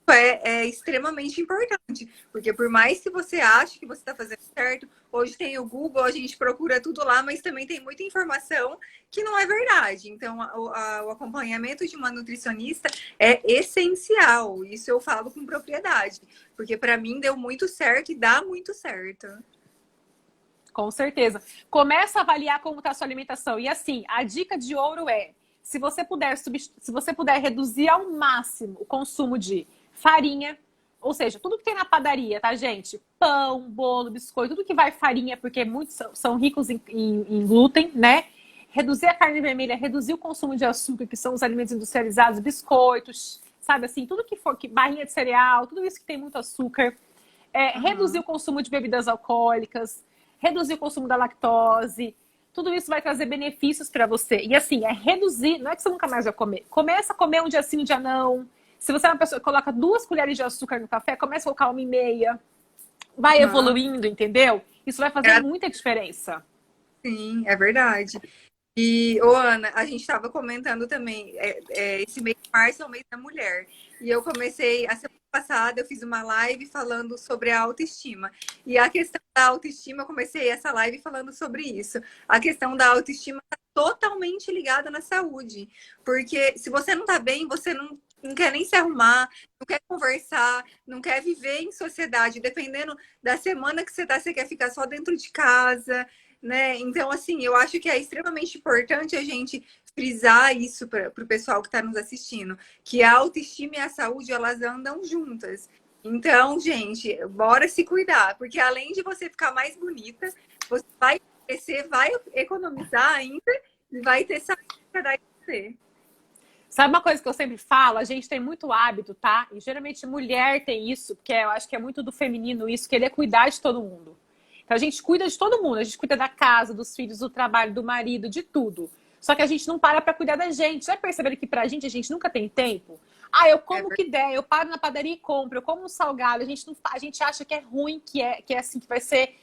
É extremamente importante, porque por mais que você ache que você está fazendo certo, hoje tem o Google, a gente procura tudo lá, mas também tem muita informação que não é verdade. Então, o acompanhamento de uma nutricionista é essencial. Isso eu falo com propriedade, porque para mim deu muito certo e dá muito certo. Com certeza. Começa a avaliar como está a sua alimentação. E assim, a dica de ouro é: se você puder reduzir ao máximo o consumo de farinha, ou seja, tudo que tem na padaria, tá, gente? Pão, bolo, biscoito, tudo que vai farinha, porque muitos são ricos em glúten, né? Reduzir a carne vermelha, reduzir o consumo de açúcar, que são os alimentos industrializados, biscoitos, sabe assim, tudo que for, barrinha de cereal, tudo isso que tem muito açúcar. Reduzir Uhum. o consumo de bebidas alcoólicas, reduzir o consumo da lactose. Tudo isso vai trazer benefícios para você. E assim, é reduzir, não é que você nunca mais vai comer. Começa a comer um dia sim, um dia não. Se você é uma pessoa que coloca 2 colheres de açúcar no café, começa a colocar 1,5. Vai Uhum. evoluindo, entendeu? Isso vai fazer muita diferença. Sim, é verdade. E, ô Ana, a gente estava comentando também, esse mês de março é o mês da mulher. E eu comecei, a semana passada, eu fiz uma live falando sobre a autoestima. E a questão da autoestima, eu comecei essa live falando sobre isso. A questão da autoestima está totalmente ligada na saúde. Porque se você não está bem, você não quer nem se arrumar, não quer conversar, não quer viver em sociedade. Dependendo da semana que você tá, você quer ficar só dentro de casa, né? Então, assim, eu acho que é extremamente importante a gente frisar isso para o pessoal que está nos assistindo, que a autoestima e a saúde, elas andam juntas. Então, gente, bora se cuidar, porque além de você ficar mais bonita, você vai crescer, vai economizar ainda e vai ter saúde para dar em você. Sabe uma coisa que eu sempre falo? A gente tem muito hábito, tá? E geralmente mulher tem isso, porque eu acho que é muito do feminino isso, querer cuidar de todo mundo. Então a gente cuida de todo mundo, a gente cuida da casa, dos filhos, do trabalho, do marido, de tudo. Só que a gente não para cuidar da gente. Já perceberam que pra gente a gente nunca tem tempo? Ah, eu É como o que der, eu paro na padaria e compro, eu como um salgado. A gente acha que é ruim, que é assim, que vai ser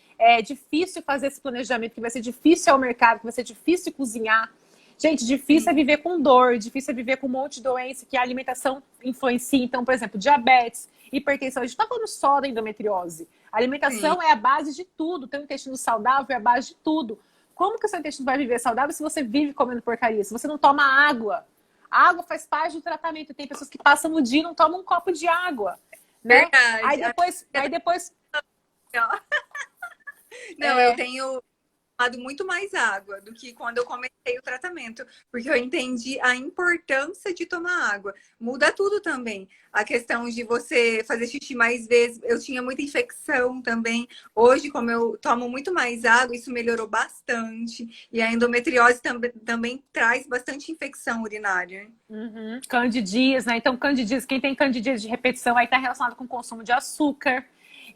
difícil fazer esse planejamento, que vai ser difícil ir ao mercado, que vai ser difícil cozinhar. Gente, difícil é viver com dor, difícil é viver com um monte de doença que a alimentação influencia. Então, por exemplo, diabetes, hipertensão. A gente não está falando só da endometriose. A sim, alimentação é a base de tudo. Ter um intestino saudável é a base de tudo. Como que o seu intestino vai viver saudável se você vive comendo porcaria? Se você não toma água? A água faz parte do tratamento. Tem pessoas que passam o dia e não tomam um copo de água, né? verdade. Aí depois Não, eu é, tenho tomado muito mais água do que quando eu comecei o tratamento, porque eu entendi a importância de tomar água. Muda tudo também. A questão de você fazer xixi mais vezes, eu tinha muita infecção também. Hoje, como eu tomo muito mais água, isso melhorou bastante. E a endometriose também traz bastante infecção urinária. candidíase, né? Então, candidíase, quem tem candidíase de repetição aí está relacionado com o consumo de açúcar.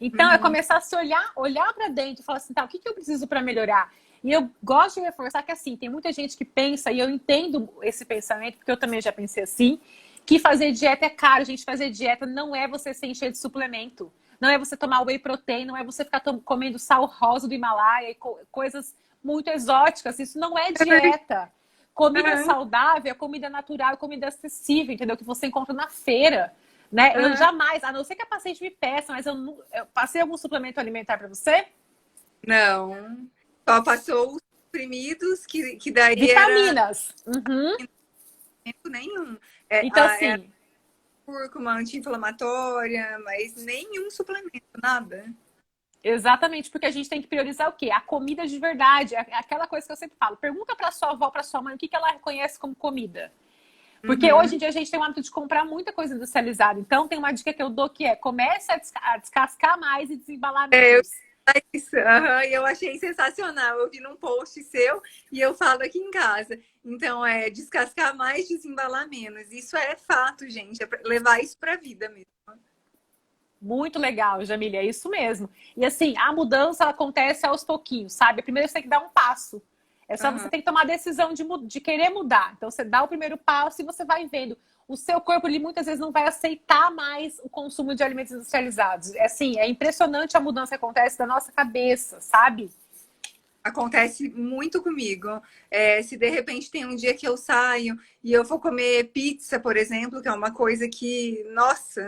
Então, é Uhum. começar a se olhar para dentro e falar assim, tá, o que eu preciso para melhorar? E eu gosto de reforçar que, assim, tem muita gente que pensa, e eu entendo esse pensamento, porque eu também já pensei assim, que fazer dieta é caro. Gente, fazer dieta não é você se encher de suplemento. Não é você tomar whey protein, não é você ficar comendo sal rosa do Himalaia e coisas muito exóticas. Isso não é dieta. Comida Uhum. saudável é comida natural, é comida acessível, entendeu? Que você encontra na feira. Né? Eu Uhum. jamais, a não ser que a paciente me peça, mas eu passei algum suplemento alimentar para você? Não. Só passou os comprimidos, que daí era Vitaminas. Uhum. suplemento nenhum. Então, É assim, cúrcuma anti-inflamatória, mas nenhum suplemento, nada. exatamente, porque a gente tem que priorizar o quê? A comida de verdade, aquela coisa que eu sempre falo. Pergunta para sua avó, para sua mãe, o que ela reconhece como comida. Porque hoje em Uhum. dia a gente tem o hábito de comprar muita coisa industrializada. Então, tem uma dica que eu dou que é comece a descascar mais e desembalar É, menos. isso, aham, e eu achei sensacional. Eu vi num post seu e eu falo aqui em casa. Então, é descascar mais, desembalar menos. Isso é fato, gente. É pra levar isso para a vida mesmo. Muito legal, Jamília, é isso mesmo. E assim, a mudança ela acontece aos pouquinhos, sabe? Primeiro você tem que dar um passo. É só você Aham. tem que tomar a decisão de querer mudar. Então você dá o primeiro passo e você vai vendo. O seu corpo ele muitas vezes não vai aceitar mais o consumo de alimentos industrializados. É assim, é impressionante a mudança que acontece da nossa cabeça, sabe? Acontece muito comigo. Se de repente tem um dia que eu saio e eu vou comer pizza, por exemplo, que é uma coisa que, nossa,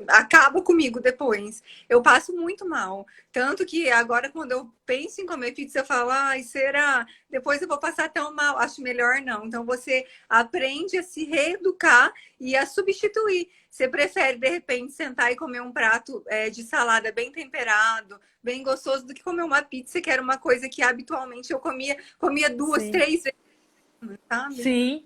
acaba comigo depois. Eu passo muito mal. Tanto que agora, quando eu penso em comer pizza, eu falo, ai, será? Depois eu vou passar tão mal. Acho melhor não. Então você aprende a se reeducar e a substituir. Você prefere, de repente, sentar e comer um prato de salada bem temperado, bem gostoso, do que comer uma pizza, que era uma coisa que habitualmente eu comia duas, Sim. três vezes, sabe? Sim.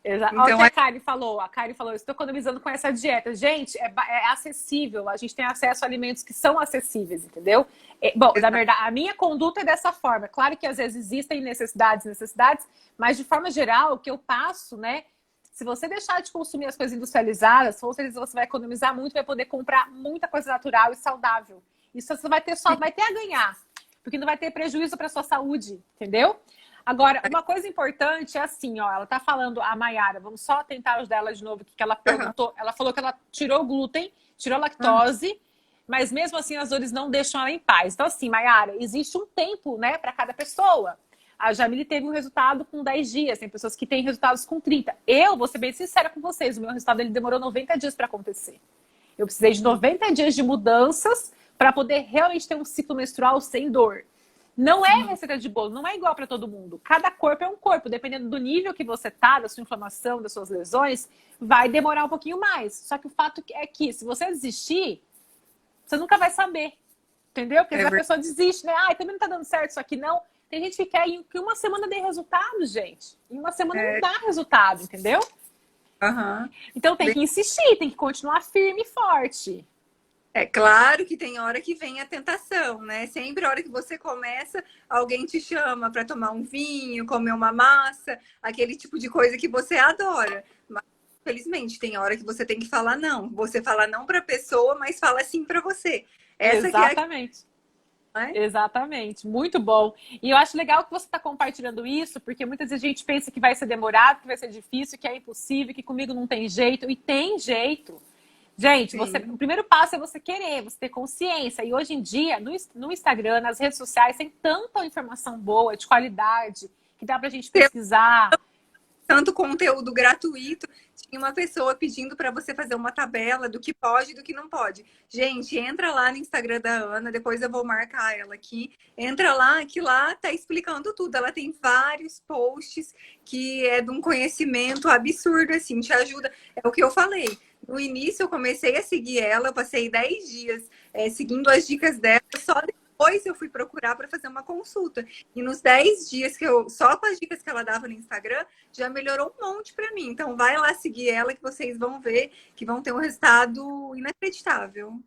Olha o que Então, a Kari falou. A Kari falou, estou economizando com essa dieta. Gente, é acessível. A gente tem acesso a alimentos que são acessíveis, entendeu? Bom, na verdade, a minha conduta é dessa forma. Claro que às vezes existem necessidades, mas de forma geral, o que eu passo, né? Se você deixar de consumir as coisas industrializadas, você vai economizar muito, vai poder comprar muita coisa natural e saudável. Isso você só vai ter a ganhar, porque não vai ter prejuízo para sua saúde, entendeu? Agora, uma coisa importante é assim, ó, ela tá falando, a Mayara, vamos só tentar os dela de novo, o que ela perguntou. Ela falou que ela tirou o glúten, tirou a lactose, mas mesmo assim as dores não deixam ela em paz. Então, assim, Mayara, existe um tempo, né, para cada pessoa. A Jamile teve um resultado com 10 dias, tem pessoas que têm resultados com 30. Eu vou ser bem sincera com vocês, o meu resultado ele demorou 90 dias para acontecer. Eu precisei de 90 dias de mudanças para poder realmente ter um ciclo menstrual sem dor. Não é receita de bolo, não é igual para todo mundo. Cada corpo é um corpo, dependendo do nível que você tá, da sua inflamação, das suas lesões, vai demorar um pouquinho mais. Só que o fato é que, se você desistir, você nunca vai saber. Entendeu? Porque a pessoa desiste, né? Ai, também não tá dando certo isso aqui, não. Tem gente que quer que uma semana dê resultado, gente. Em uma semana não dá resultado, entendeu? Então tem que insistir, tem que continuar firme e forte. É claro que tem hora que vem a tentação, né? Sempre a hora que você começa, alguém te chama para tomar um vinho, comer uma massa, aquele tipo de coisa que você adora. Mas, infelizmente, tem hora que você tem que falar não. Você fala não para a pessoa, mas fala sim para você. Essa Exatamente. que é a... Exatamente, muito bom. E eu acho legal que você está compartilhando isso, porque muitas vezes a gente pensa que vai ser demorado, que vai ser difícil, que é impossível, que comigo não tem jeito, e tem jeito. Gente, o primeiro passo é você querer, você ter consciência. E hoje em dia, no Instagram, nas redes sociais, tem tanta informação boa, de qualidade, que dá pra gente pesquisar. Tanto conteúdo gratuito. Tinha uma pessoa pedindo para você fazer uma tabela do que pode e do que não pode. Gente, entra lá no Instagram da Ana, depois eu vou marcar ela aqui. Entra lá, que lá tá explicando tudo. Ela tem vários posts que é de um conhecimento absurdo, assim, te ajuda. É o que eu falei. No início eu comecei a seguir ela, eu passei 10 dias seguindo as dicas dela, só depois eu fui procurar para fazer uma consulta. E nos 10 dias só com as dicas que ela dava no Instagram, já melhorou um monte para mim. Então vai lá seguir ela que vocês vão ver que vão ter um resultado inacreditável.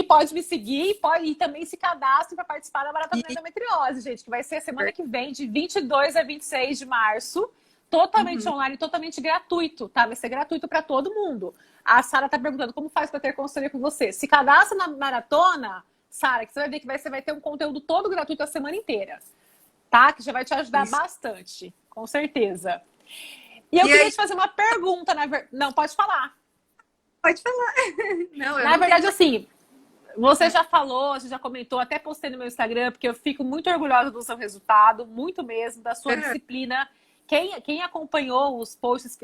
Pode me seguir e também se cadastre para participar da Maratona da Endometriose, gente, que vai ser a semana que vem, de 22 a 26 de março. Totalmente online, totalmente gratuito, tá? Vai ser gratuito para todo mundo. A Sara tá perguntando como faz para ter consultoria com você. Se cadastra na maratona, Sara, que você vai ver que você vai ter um conteúdo todo gratuito a semana inteira, tá? Que já vai te ajudar bastante, com certeza. E eu queria te fazer uma pergunta, Não, pode falar. Pode falar. Não, na verdade, assim, você já falou, você já comentou, até postei no meu Instagram, porque eu fico muito orgulhosa do seu resultado, muito mesmo, da sua disciplina. Quem acompanhou os posts,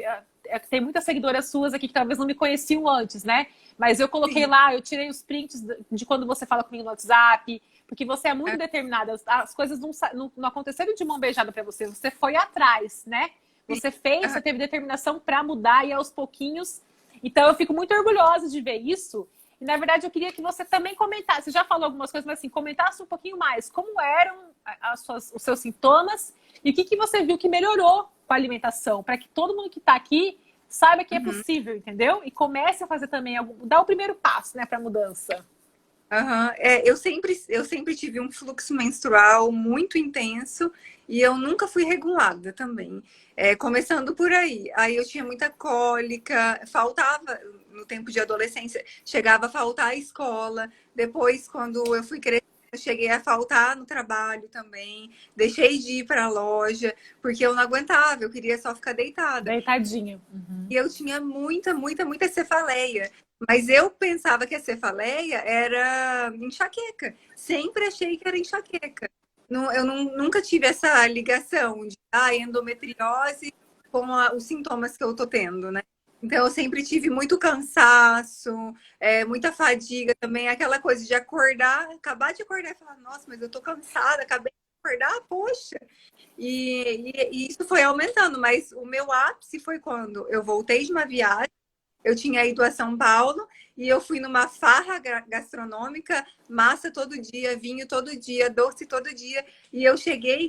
tem muitas seguidoras suas aqui que talvez não me conheciam antes, né? Mas eu coloquei lá, eu tirei os prints de quando você fala comigo no WhatsApp, porque você é muito determinada. As coisas não aconteceram de mão beijada para você, você foi atrás, né? Você fez, você teve determinação para mudar e aos pouquinhos. Então, eu fico muito orgulhosa de ver isso. E, na verdade, eu queria que você também comentasse. Você já falou algumas coisas, mas assim, comentasse um pouquinho mais. Como eram os seus sintomas e o que você viu que melhorou com a alimentação, para que todo mundo que está aqui saiba que é possível, entendeu? E comece a fazer também, dar o primeiro passo, né, para a mudança. Eu sempre tive um fluxo menstrual muito intenso e eu nunca fui regulada também. Começando por aí. Aí eu tinha muita cólica, faltava no tempo de adolescência, chegava a faltar a escola. Depois, quando eu fui crescendo, eu cheguei a faltar no trabalho também. Deixei de ir para a loja, porque eu não aguentava, eu queria só ficar deitada. Deitadinha. E eu tinha muita, muita, muita cefaleia. Mas eu pensava que a cefaleia era enxaqueca. Sempre achei que era enxaqueca. Eu nunca tive essa ligação de endometriose com os sintomas que eu tô tendo, né? Então, eu sempre tive muito cansaço, muita fadiga também. Aquela coisa de acordar, acabar de acordar e falar, nossa, mas eu tô cansada, acabei de acordar, poxa. E isso foi aumentando, mas o meu ápice foi quando eu voltei de uma viagem. Eu tinha ido a São Paulo e eu fui numa farra gastronômica, massa todo dia, vinho todo dia, doce todo dia. E eu cheguei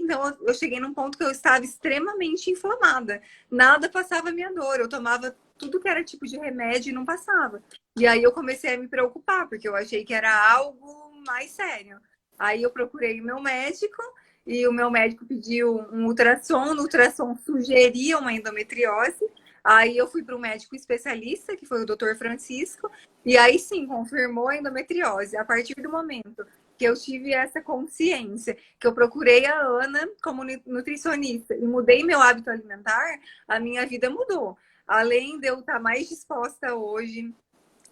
num ponto que eu estava extremamente inflamada. Nada passava a minha dor. Eu tomava tudo que era tipo de remédio e não passava. E aí eu comecei a me preocupar, porque eu achei que era algo mais sério. Aí eu procurei o meu médico e o meu médico pediu um ultrassom. No ultrassom sugeria uma endometriose. Aí eu fui para um médico especialista, que foi o Dr. Francisco, e aí sim, confirmou a endometriose. A partir do momento que eu tive essa consciência, que eu procurei a Ana como nutricionista e mudei meu hábito alimentar, a minha vida mudou. Além de eu estar mais disposta hoje,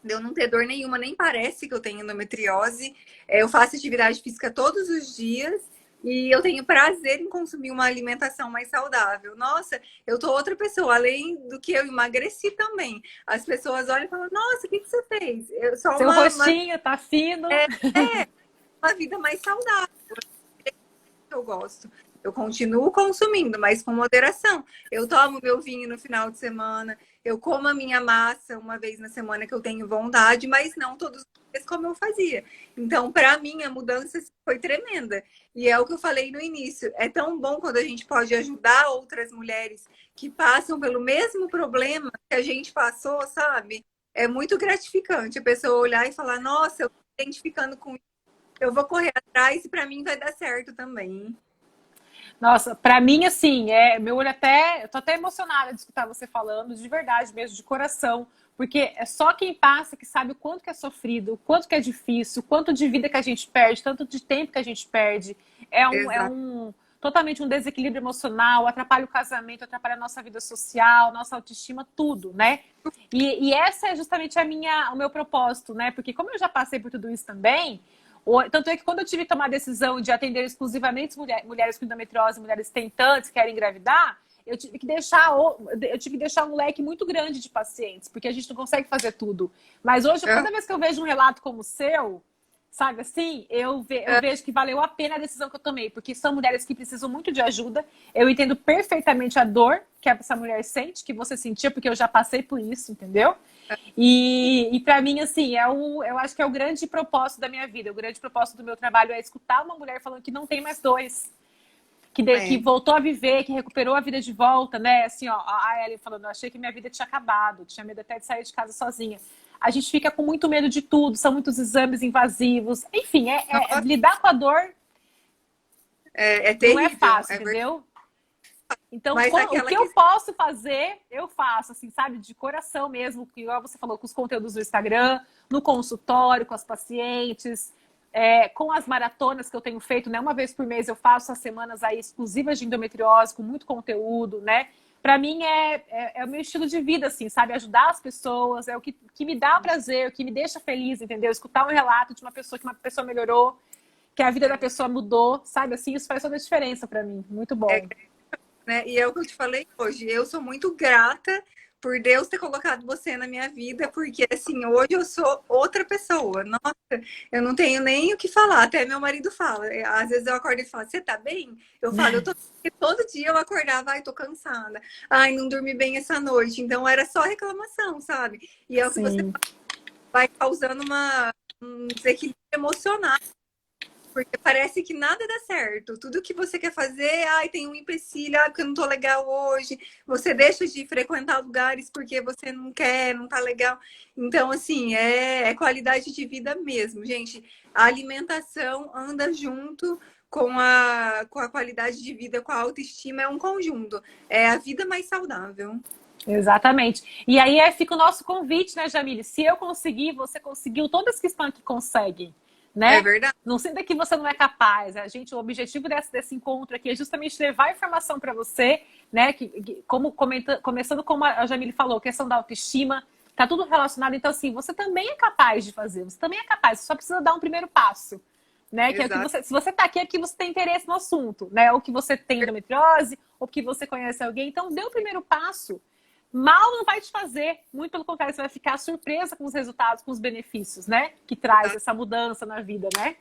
de eu não ter dor nenhuma, nem parece que eu tenho endometriose, eu faço atividade física todos os dias, e eu tenho prazer em consumir uma alimentação mais saudável. Nossa, eu tô outra pessoa, além do que eu emagreci também. As pessoas olham e falam, nossa, o que você fez? Seu rostinho tá fino. Uma vida mais saudável. Eu gosto. Eu continuo consumindo, mas com moderação. Eu tomo meu vinho no final de semana, eu como a minha massa uma vez na semana que eu tenho vontade, mas não todos os dias como eu fazia. Então, para mim, a mudança foi tremenda. E é o que eu falei no início. É tão bom quando a gente pode ajudar outras mulheres que passam pelo mesmo problema que a gente passou, sabe? É muito gratificante a pessoa olhar e falar, nossa, eu tô me identificando com isso, eu vou correr atrás e para mim vai dar certo também. Nossa, pra mim, assim, meu olho eu tô até emocionada de escutar você falando, de verdade mesmo, de coração, porque é só quem passa que sabe o quanto que é sofrido, o quanto que é difícil, o quanto de vida que a gente perde, tanto de tempo que a gente perde. Totalmente um desequilíbrio emocional, atrapalha o casamento, atrapalha a nossa vida social, nossa autoestima, tudo, né? E essa é justamente o meu propósito, né? Porque como eu já passei por tudo isso também, tanto é que quando eu tive que tomar a decisão de atender exclusivamente mulheres com endometriose, mulheres tentantes, que querem engravidar, eu tive que deixar um leque muito grande de pacientes, porque a gente não consegue fazer tudo. Mas hoje, toda vez que eu vejo um relato como o seu, sabe assim, eu vejo que valeu a pena a decisão que eu tomei, porque são mulheres que precisam muito de ajuda. Eu entendo perfeitamente a dor que essa mulher sente, que você sentia, porque eu já passei por isso, entendeu? E para mim, assim, eu acho que é o grande propósito da minha vida. O grande propósito do meu trabalho é escutar uma mulher falando que não tem mais dores, que voltou a viver, que recuperou a vida de volta, né? Assim, ó, a Ellen falando, eu achei que minha vida tinha acabado, tinha medo até de sair de casa sozinha. A gente fica com muito medo de tudo, são muitos exames invasivos. Enfim, lidar com a dor terrível, não é fácil, entendeu? Então, o que eu posso fazer, eu faço, assim, sabe? De coração mesmo, que igual você falou, com os conteúdos do Instagram, no consultório, com as pacientes, com as maratonas que eu tenho feito, né? Uma vez por mês eu faço as semanas aí exclusivas de endometriose, com muito conteúdo, né? Para mim é o meu estilo de vida, assim, sabe? Ajudar as pessoas, é o que me dá prazer, o que me deixa feliz, entendeu? Escutar um relato de uma pessoa que uma pessoa melhorou, que a vida da pessoa mudou, sabe? Assim, isso faz toda a diferença para mim. Muito bom. Né? E é o que eu te falei hoje. Eu sou muito grata por Deus ter colocado você na minha vida, porque assim, hoje eu sou outra pessoa. Nossa, eu não tenho nem o que falar. Até meu marido fala. Às vezes eu acordo e falo, você tá bem? Eu falo, eu tô. Porque todo dia eu acordava, ai, tô cansada. Ai, não dormi bem essa noite. Então era só reclamação, sabe? E é o que você Sim. vai causando um desequilíbrio emocional. Porque parece que nada dá certo. Tudo que você quer fazer, ai, tem um empecilho, ai, porque eu não tô legal hoje. Você deixa de frequentar lugares porque você não quer, não tá legal. Então, assim, é qualidade de vida mesmo, gente. A alimentação anda junto com a qualidade de vida, com a autoestima, é um conjunto. É a vida mais saudável. Exatamente. E aí fica o nosso convite, né, Jamile? Se eu conseguir, você conseguiu, todas que estão aqui conseguem, É né? verdade. Não sinta que você não é capaz. O objetivo desse encontro aqui é justamente levar informação para você, né? Começando como a Jamile falou, questão da autoestima, tá tudo relacionado. Então, assim, você também é capaz de fazer, você também é capaz, você só precisa dar um primeiro passo. Né? Que é o que Exato. se você está aqui é porque você tem interesse no assunto, né? Ou que você tem endometriose, ou que você conhece alguém. Então, dê o primeiro passo. Mal não vai te fazer, muito pelo contrário, você vai ficar surpresa com os resultados, com os benefícios, né? Que traz essa mudança na vida, né?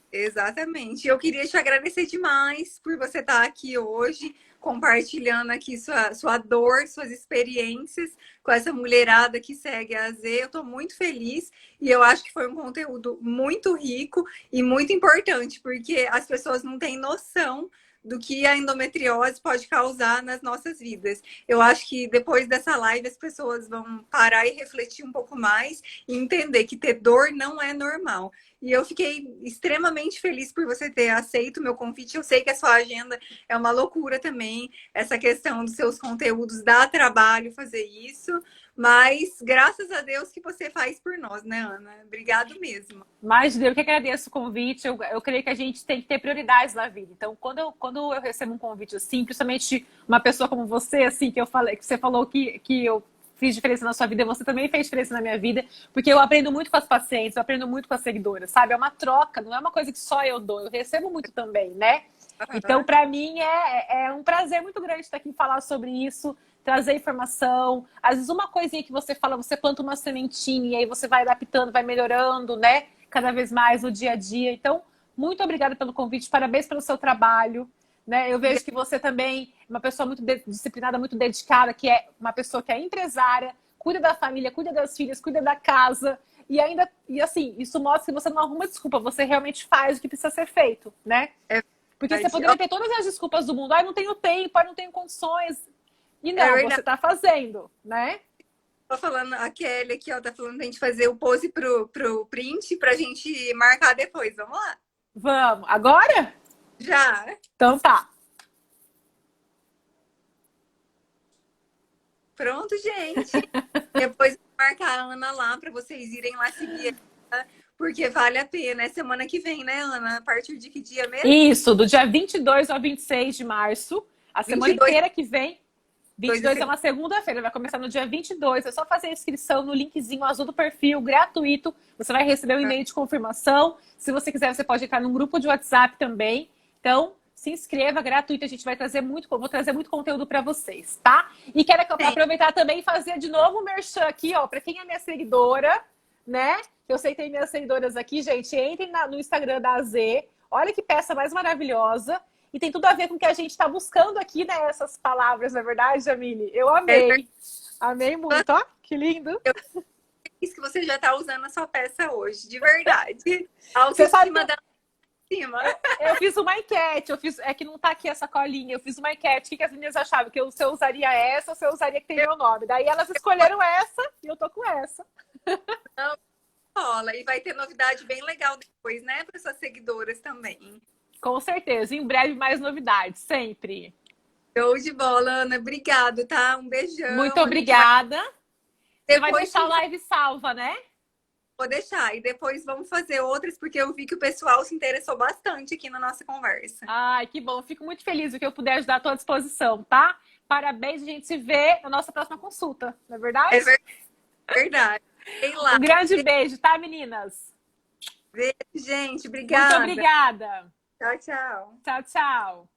Exatamente. Eu queria te agradecer demais por você estar aqui hoje, compartilhando aqui sua dor, suas experiências com essa mulherada que segue a Z. Eu estou muito feliz e eu acho que foi um conteúdo muito rico e muito importante, porque as pessoas não têm noção do que a endometriose pode causar nas nossas vidas. Eu acho que depois dessa live as pessoas vão parar e refletir um pouco mais e entender que ter dor não é normal. E eu fiquei extremamente feliz por você ter aceito o meu convite. Eu sei que a sua agenda é uma loucura também. Essa questão dos seus conteúdos dá trabalho fazer isso. Mas graças a Deus que você faz por nós, né, Ana? Obrigado mesmo. Mas eu que agradeço o convite. Eu creio que a gente tem que ter prioridades na vida. Então, quando eu recebo um convite assim, principalmente uma pessoa como você, assim, que eu falei, que você falou que eu fiz diferença na sua vida, você também fez diferença na minha vida, porque eu aprendo muito com as pacientes, eu aprendo muito com as seguidoras, sabe? É uma troca, não é uma coisa que só eu dou, eu recebo muito também, né? Então, para mim, é um prazer muito grande estar aqui e falar sobre isso, trazer informação. Às vezes, uma coisinha que você fala, você planta uma sementinha e aí você vai adaptando, vai melhorando, né? Cada vez mais no dia a dia. Então, muito obrigada pelo convite, parabéns pelo seu trabalho. Né? Eu vejo que você também é uma pessoa muito disciplinada, muito dedicada, que é uma pessoa que é empresária, cuida da família, cuida das filhas, cuida da casa. E assim, isso mostra que você não arruma desculpa, você realmente faz o que precisa ser feito, né? Porque você poderia ter todas as desculpas do mundo. Ai, não tenho tempo, ai, não tenho condições. E não, você está fazendo, né? Tô falando, a Kelly aqui, ó, tá falando pra gente fazer o pose pro print pra gente marcar depois. Vamos lá? Vamos. Agora? Já. Então tá. Pronto, gente. Depois marcar a Ana lá para vocês irem lá seguir ela, porque vale a pena. É semana que vem, né, Ana? A partir de que dia mesmo? Isso, do dia 22 ao 26 de março. A semana 22. inteira que vem. 22 é uma segunda-feira, vai começar no dia 22. É só fazer a inscrição no linkzinho azul do perfil, gratuito. Você vai receber um e-mail de confirmação. Se você quiser, você pode entrar num grupo de WhatsApp também. Então, se inscreva, gratuito. A gente vai trazer vou trazer muito conteúdo para vocês, tá? E quero aproveitar também e fazer de novo o merchan aqui, ó, para quem é minha seguidora, né? Eu sei que tem minhas seguidoras aqui, gente. Entrem no Instagram da AZ. Olha que peça mais maravilhosa. E tem tudo a ver com o que a gente está buscando aqui, né? Essas palavras, não é verdade, Jamile? Eu amei. Amei muito, ó. Que lindo. Isso que você já está usando a sua peça hoje, de verdade. Você sabe da cima. Eu fiz uma enquete, é que não tá aqui essa colinha, eu fiz uma enquete, o que as meninas achavam? Que você usaria essa ou você usaria que tem meu nome? Daí elas escolheram essa e eu tô com essa. Não, rola. E vai ter novidade bem legal depois, né? Para suas seguidoras também. Com certeza, em breve mais novidades, sempre. Show de bola, Ana. Obrigado, tá? Um beijão. Muito obrigada. Você vai Depois deixar a live salva, né? Vou deixar. E depois vamos fazer outras, porque eu vi que o pessoal se interessou bastante aqui na nossa conversa. Ai, que bom. Fico muito feliz do que eu puder ajudar à tua disposição, tá? Parabéns, a gente se vê na nossa próxima consulta, não é verdade? É verdade. Sei lá. Um grande beijo, tá, meninas? Beijo, gente. Obrigada. Muito obrigada. Tchau, tchau. Tchau, tchau.